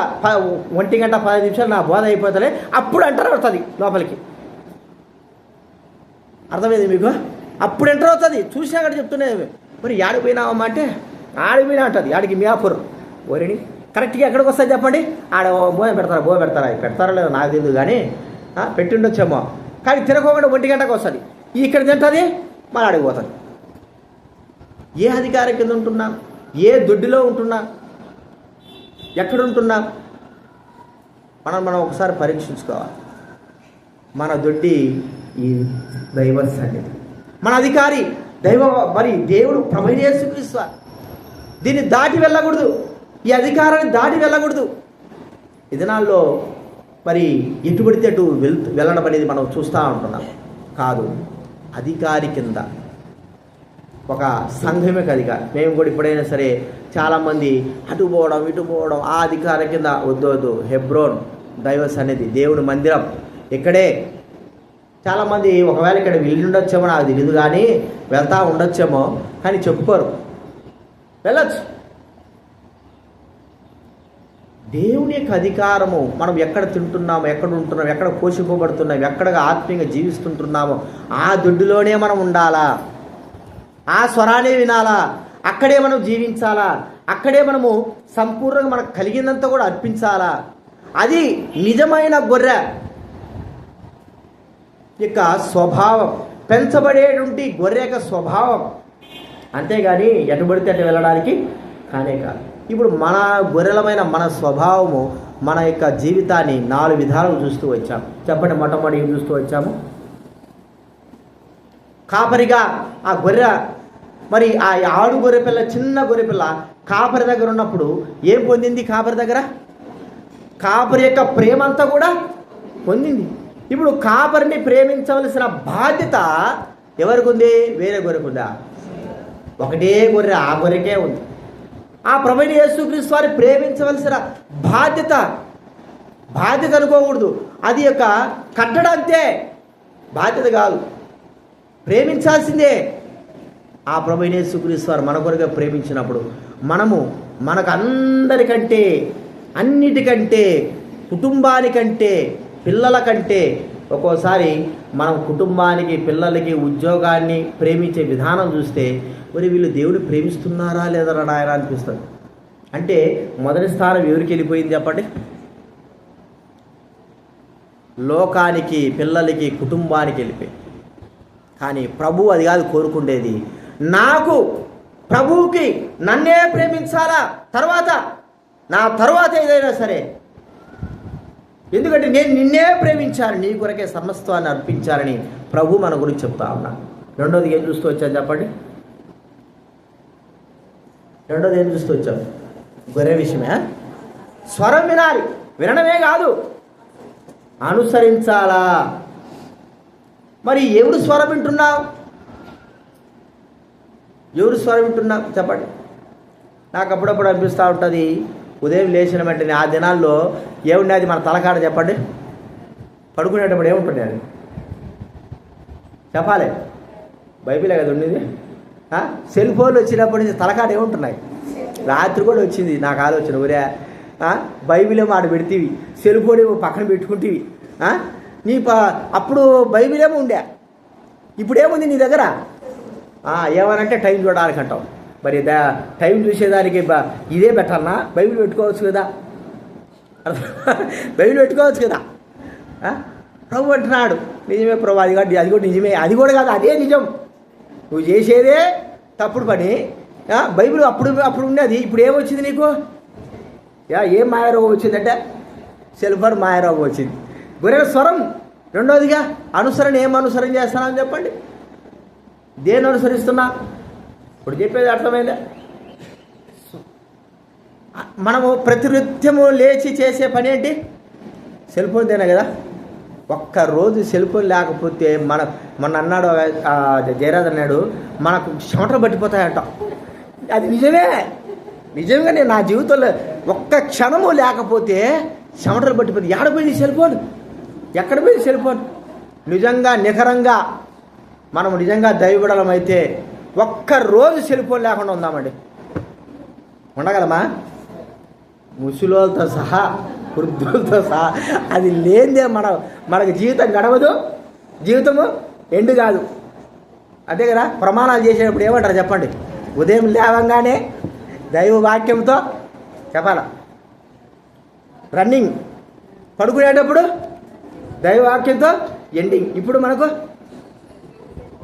1 గంట 10 నిమిషాలు నా బోధ అయిపోతుంది. అప్పుడు ఎంటర్ అవుతుంది లోపలికి. అర్థమైంది మీకు? అప్పుడు ఎంటర్ అవుతుంది. చూసినా అక్కడ చెప్తున్నాయి. మరి ఆడిపోయినావమ్మా అంటే ఆడిపోయినా ఉంటుంది. ఆడికి మియాపూర్ ఓరిని కరెక్ట్గా ఎక్కడికి వస్తుంది చెప్పండి? ఆడ బోధ పెడతారా లేదో నాకు తెలియదు, కానీ పెట్టిండొచ్చేమో. కానీ తిరగకుండా 1 గంటకు వస్తుంది. ఇక్కడ తింటుంది, మన ఆడిపోతుంది. ఏ అధికారం కింద ఉంటున్నా, ఏ దొడ్డిలో ఉంటున్నా, ఎక్కడుంటున్నా మనం ఒకసారి పరీక్షించుకోవాలి. మన దొడ్డి ఈ దైవ సన్నిధి, మన అధికారి మరి దేవుడు ప్రభువైన యేసుక్రీస్తు. దీన్ని దాటి వెళ్ళకూడదు, ఈ అధికారాన్ని దాటి వెళ్ళకూడదు. ఈ దినాల్లో మరి ఎటు పడితే అటు వెళ్ళడం అనేది మనం చూస్తూ ఉంటున్నాం. కాదు, అధికారి కింద, ఒక సంఘమిక అధికారి. మేము కూడా ఎప్పుడైనా సరే చాలామంది అటు పోవడం ఇటు పోవడం, ఆ అధికారం కింద వద్దు. హెబ్రోన్ దైవ సన్నిధి, దేవుని మందిరం ఇక్కడే. చాలామంది ఒకవేళ ఇక్కడ వెళ్ళి ఉండొచ్చేమో నాకు తెలియదు, కానీ వెళ్తూ ఉండొచ్చేమో, కానీ చెప్పుకోరు. వెళ్ళొచ్చు. దేవుని యొక్క అధికారము, మనం ఎక్కడ తింటున్నామో, ఎక్కడ ఉంటున్నామో, ఎక్కడ పోషింపబడుతున్నామో, ఎక్కడ ఆత్మీయంగా జీవిస్తుంటున్నామో ఆ దొడ్డులోనే మనం ఉండాలా, ఆ స్వరాన్ని వినాలా, అక్కడే మనం జీవించాలా, అక్కడే మనము సంపూర్ణంగా మనకు కలిగినంత కూడా అర్పించాలా. అది నిజమైన గొర్రె యొక్క స్వభావం, పెంచబడేటువంటి గొర్రె యొక్క స్వభావం. అంతేగాని ఎటుబడితే అటు వెళ్ళడానికి కానే కాదు. ఇప్పుడు మన గొర్రెలమైన మన స్వభావము, మన యొక్క జీవితాన్ని 4 విధాలుగా చూస్తూ వచ్చాము. చెప్పండి, మొట్టమొదటి ఏం చూస్తూ వచ్చాము? కాపరిగా ఆ గొర్రె, మరి ఆ ఆడు గొర్రెపిల్ల, చిన్న గొర్రెపిల్ల కాపరి దగ్గర ఉన్నప్పుడు ఏం పొందింది? కాపరి దగ్గర కాపరి యొక్క ప్రేమ అంతా కూడా పొందింది. ఇప్పుడు కాపరిని ప్రేమించవలసిన బాధ్యత ఎవరికి ఉంది? వేరే గొర్రెకుందా? ఒకటే గొర్రె, ఆ గొర్రెకే ఉంది. ఆ ప్రభువైన యేసుక్రీస్తు వారిని ప్రేమించవలసిన బాధ్యత అనుకోకూడదు. అది యొక్క కట్టడం అంతే, బాధ్యత కాదు. ప్రేమించాల్సిందే. ఆ ప్రభువైన యేసుక్రీస్తు వారు మన కొరగా ప్రేమించినప్పుడు మనకు అందరికంటే, అన్నిటికంటే, కుటుంబానికంటే, పిల్లల కంటే ఒక్కోసారి మనం కుటుంబానికి, పిల్లలకి, ఉద్యోగాన్ని ప్రేమించే విధానం చూస్తే మరి వీళ్ళు దేవుని ప్రేమిస్తున్నారా లేదా నాయన అనిపిస్తుంది. అంటే మొదటి స్థానం ఎవరికి వెళ్ళిపోయింది చెప్పండి? లోకానికి, పిల్లలకి, కుటుంబానికి వెళ్ళిపోయింది. కానీ ప్రభు అది కాదు కోరుకుండేది. నాకు ప్రభువుకి నన్నే ప్రేమించాలా, నా తర్వాత ఏదైనా సరే, ఎందుకంటే నేను నిన్నే ప్రేమించాను, నీ కొరకే సమస్తాన్ని అర్పించాలని ప్రభు మన గురించి చెప్తా ఉన్నా. రెండోది ఏం చూస్తూ వచ్చాను చెప్పండి? గొర్రె విషయమే. స్వరం వినాలి, వినడమే కాదు అనుసరించాలా. మరి ఎవరు స్వరం వింటున్నావు చెప్పండి? నాకు అప్పుడప్పుడు అనిపిస్తూ ఉంటుంది, ఉదయం లేచిన వెంటనే ఆ దినాల్లో ఏముండేది మన తలకాడ చెప్పండి? పడుకునేటప్పుడు ఏముంటుంది అది చెప్పాలి? బైబిలే కదా ఉండేది. సెల్ ఫోన్లు వచ్చినప్పటి నుంచి తలకాడ ఏముంటున్నాయి? రాత్రి కూడా వచ్చింది నాకు ఆలోచన, ఒరే బైబిల్ ఏమో ఆడ పెడితేవి, సెల్ ఫోన్ ఏమో పక్కన పెట్టుకుంటేవి. అప్పుడు బైబిల్ ఏమో ఉండే, ఇప్పుడు ఏముంది నీ దగ్గర? ఏమనంటే టైం చూడడానికి అంటావు. మరి టైం చూసేదానికి ఇదే పెట్టాలన్నా? బైబిల్ పెట్టుకోవచ్చు కదా, ప్రభు అంటున్నాడు. నిజమే ప్రభు, అది కూడా నిజమే, అది కూడా కాదు, అదే నిజం. నువ్వు చేసేదే తప్పుడు పని. బైబిల్ అప్పుడు ఉండేది, ఇప్పుడు ఏమొచ్చింది నీకు? ఏం మాయారోగం వచ్చిందంటే సెల్ ఫోన్ మాయారోగం వచ్చింది. గొర్రెల స్వరం. రెండోదిగా అనుసరణ. ఏం అనుసరణ చేస్తానని చెప్పండి? దేన్ని అనుసరిస్తున్నా? ఇప్పుడు చెప్పేది అర్థమైందా? మనము ప్రతినిత్యము లేచి చేసే పని ఏంటి? సెల్ ఫోన్ తేనే కదా. ఒక్కరోజు సెల్ ఫోన్ లేకపోతే మన అన్నాడు జయరాజ్ అన్నాడు, మనకు చెమటలు పట్టిపోతాయంట. అది నిజంగా నేను నా జీవితంలో ఒక్క క్షణము లేకపోతే చెమటలు పట్టిపోతుంది. ఎక్కడిపోయింది సెల్ ఫోన్? ఎక్కడ పోయింది సెల్ ఫోన్? నిజంగా నిఖరంగా మనం నిజంగా దైవబిడలం అయితే ఒక్కరోజు సెల్ ఫోన్ లేకుండా ఉందామండి. ఉండగలమా? ముసలోళ్ళతో సహా, వృద్ధులతో సహా. అది లేనిదే మనకు జీవితం గడవదు, జీవితము ఎండు కాదు. అదే కదా ప్రమాణాలు చేసేటప్పుడు ఏమంటారు చెప్పండి? ఉదయం లేవంగానే దైవ వాక్యంతో చెప్పాల, రన్నింగ్. పడుకునేటప్పుడు దైవవాక్యంతో ఎండింగ్. ఇప్పుడు మనకు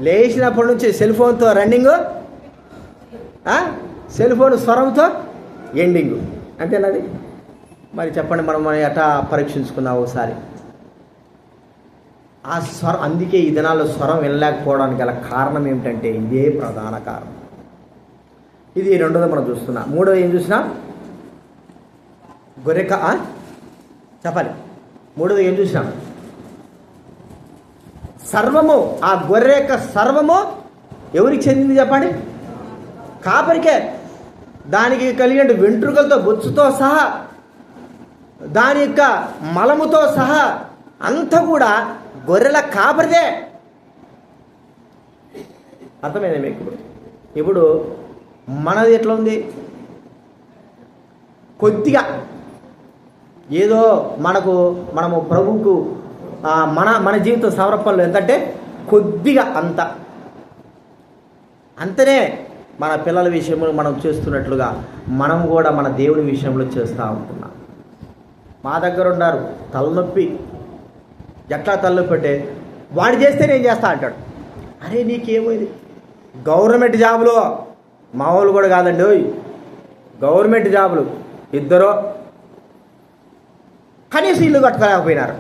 లేచినప్పటి నుంచి సెల్ ఫోన్తో రన్నింగు, సెల్ ఫోన్ స్వరంతో ఎండింగు. అంతేనది? మరి చెప్పండి, మనం ఎట్లా పరీక్షించుకున్నాం ఒకసారి? ఆ స్వరం, అందుకే ఈ దినాల్లో స్వరం వినలేకపోవడానికి గల కారణం ఏమిటంటే ఇదే ప్రధాన కారణం. ఇది రెండోది మనం చూస్తున్నాం. మూడోది ఏం చూసినా? గొర్రెక చెప్పాలి. మూడోది ఏం చూసినాం? సర్వము. ఆ గొర్రె యొక్క సర్వము ఎవరికి చెందింది చెప్పండి? కాపరికే. దానికి కలిగిన వెంట్రుకలతో, బొచ్చుతో సహా, దాని యొక్క మలముతో సహా అంతా కూడా గొర్రెల కాపరిదే. అర్థమైంది మీకు? ఇప్పుడు మనది ఎట్లా ఉంది? కొద్దిగా ఏదో మనము ప్రభువుకు మన జీవిత సమర్పణలో ఎంతంటే కొద్దిగా అంతనే మన పిల్లల విషయంలో మనం చేస్తున్నట్లుగా మనం కూడా మన దేవుని విషయంలో చేస్తూ ఉంటున్నాం. మా దగ్గర ఉన్నారు, తలనొప్పి. ఎట్లా తలనొప్పి అంటే వాడు చేస్తే నేను చేస్తా అంటాడు. అరే నీకేమైంది? గవర్నమెంట్ జాబులో, మామూలు కూడా కాదండి, గవర్నమెంట్ జాబులు ఇద్దరు కనీసం ఇల్లు కట్టుకోలేకపోయినారు.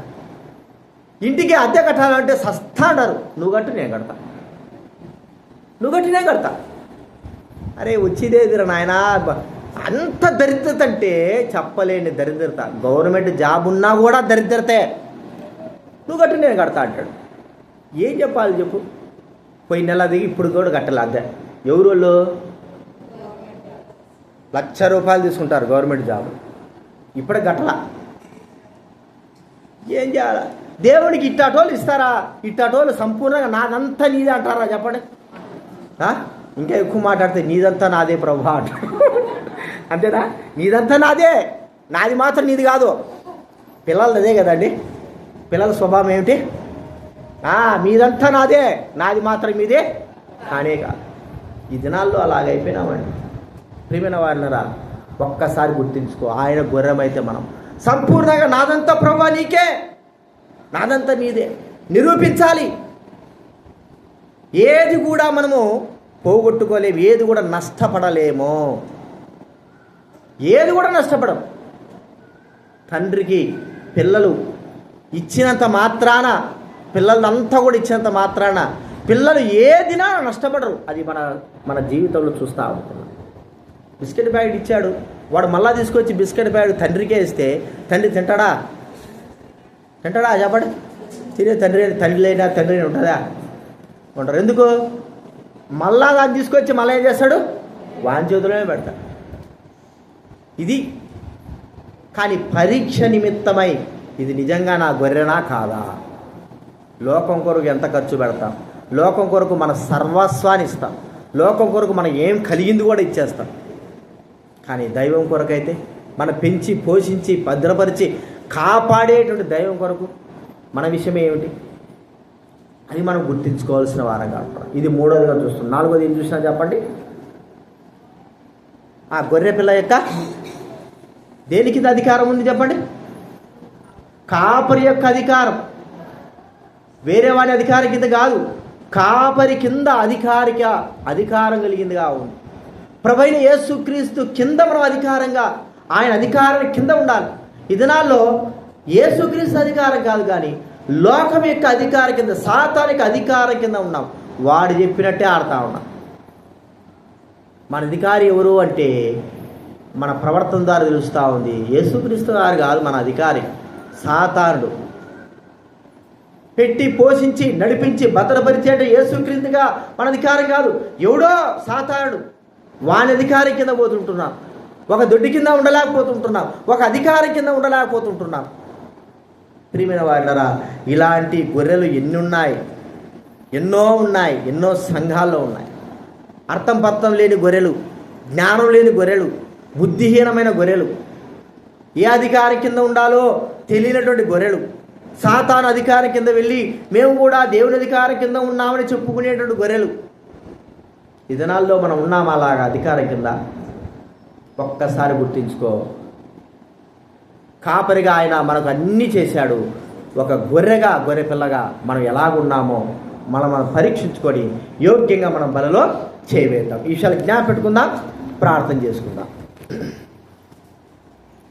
ఇంటికి అద్దె కట్టాలంటే సస్తా అంటారు. నువ్వు కట్టు నేను కడతా. అరే వచ్చేదే ఎదురు నాయన. అంత దరిద్రత అంటే చెప్పలేని దరిద్రత. గవర్నమెంట్ జాబ్ ఉన్నా కూడా దరిద్రతే. నువ్వు కట్టు నేను కడతా అంటాడు. ఏం చెప్పాలి చెప్పు? పోయిన నెల దిగి ఇప్పుడు కూడా కట్టాలి అద్దె. ఎవరు వాళ్ళు? ₹1,00,000 తీసుకుంటారు గవర్నమెంట్ జాబ్. ఇప్పుడే కట్టలా. ఏం చేయాలి? దేవునికి ఇట్టాటోళ్ళు ఇస్తారా? ఇట్టాటోళ్ళు సంపూర్ణంగా నాదంతా నీదే అంటారా? చెప్పండి. ఇంకా ఎక్కువ మాట్లాడితే నీదంతా నాదే ప్రభు అంటారు. అంతేనా? నీదంతా నాదే, నాది మాత్రం నీది కాదు. పిల్లలు అదే కదండి, పిల్లల స్వభావం ఏమిటి? మీదంతా నాదే, నాది మాత్రం మీదే కానే కాదు. ఈ దినాల్లో అలాగైపోయినామండి. ప్రియమైన వారినరా, ఒక్కసారి గుర్తించుకో, ఆయన గొర్రెమైతే మనం సంపూర్ణంగా నాదంతా ప్రభువా నీకే, నాదంతా నీదే నిరూపించాలి. ఏది కూడా మనము పోగొట్టుకోలేము, ఏది కూడా నష్టపడలేము, ఏది కూడా నష్టపడం. తండ్రికి పిల్లలు ఇచ్చినంత మాత్రాన, పిల్లలంతా కూడా ఇచ్చినంత మాత్రాన పిల్లలు ఏదినా నష్టపడరు. అది మన జీవితంలో చూస్తూ ఉంటున్నాం. బిస్కెట్ ప్యాకెట్ ఇచ్చాడు, వాడు మళ్ళా తీసుకొచ్చి బిస్కెట్ ప్యాకెట్ తండ్రికే ఇస్తే తండ్రి తింటాడా? చెప్పండి. తినే తండ్రి లేనా తండ్రి ఉంటుందా? ఉంటారు. ఎందుకు? మళ్ళా దాన్ని తీసుకొచ్చి మళ్ళీ ఏం చేస్తాడు? వాని చేతిలోనే పెడతాడు. ఇది కానీ పరీక్ష నిమిత్తమై ఇది నిజంగా నా గొర్రెనా కాదా? లోకం కొరకు ఎంత ఖర్చు పెడతాం, లోకం కొరకు మన సర్వస్వాన్ని ఇస్తాం, లోకం కొరకు మనం ఏం కలిగింది కూడా ఇచ్చేస్తాం. కానీ దైవం కొరకైతే మనం పెంచి పోషించి భద్రపరిచి కాపాడేటువంటి దైవం కొరకు మన విషయం ఏమిటి? అది మనం గుర్తించుకోవాల్సిన వారంగా ఉంటాం. ఇది మూడోదిగా చూస్తున్నాం. నాలుగోది ఏం చూసినా చెప్పండి. ఆ గొర్రె పిల్ల యొక్క దేనికి అధికారం ఉంది చెప్పండి? కాపరి యొక్క అధికారం. వేరే వాడి అధికారం కింద కాదు, కాపరి కింద అధికారం కలిగిందిగా ఉంది. ప్రభువైన యేసుక్రీస్తు కింద మనం అధికారంగా, ఆయన అధికారం కింద ఉండాలి. ఈ దినాల్లో యేసుక్రీస్తు అధికారం కాదు, కానీ లోకం యొక్క అధికారం కింద, సాతానికి అధికారం కింద ఉన్నాం. వాడు చెప్పినట్టే ఆడుతూ ఉన్నాం. మన అధికారి ఎవరు అంటే మన ప్రవర్తన ద్వారా తెలుస్తూ ఉంది. యేసుక్రీస్తు గారు కాదు మన అధికారి, సాతానుడు. పెట్టి పోషించి నడిపించి భద్రపరిచేట యేసుక్రీస్తుగా మన అధికారం కాదు, ఎవడో సాతానుడు. వాని అధికారం కింద పోతుంటున్నాం. ఒక దొడ్డి కింద ఉండలేకపోతుంటున్నాం, ఒక అధికారం కింద ఉండలేకపోతుంటున్నాం. ప్రియమైన వారినరా, ఇలాంటి గొర్రెలు ఎన్నో ఉన్నాయి, ఎన్నో సంఘాల్లో ఉన్నాయి. అర్థం పర్థం లేని గొర్రెలు, జ్ఞానం లేని గొర్రెలు, బుద్ధిహీనమైన గొర్రెలు, ఏ అధికారం కింద ఉండాలో తెలియనటువంటి గొర్రెలు, సాతాను అధికారం కింద వెళ్ళి మేము కూడా దేవుని అధికారం కింద ఉన్నామని చెప్పుకునేటువంటి గొర్రెలు. ఈ దినాల్లో మనం ఉన్నాం అలాగా అధికారం కింద. ఒక్కసారి గుర్తించుకో, కాపరిగా ఆయన మనకు అన్నీ చేశాడు. ఒక గొర్రె పిల్లగా మనం ఎలాగున్నామో మనం పరీక్షించుకొని యోగ్యంగా మనం బలలో చేయవేద్దాం. ఈ విషయాలు జ్ఞాపకం పెట్టుకుందాం, ప్రార్థన చేసుకుందాం.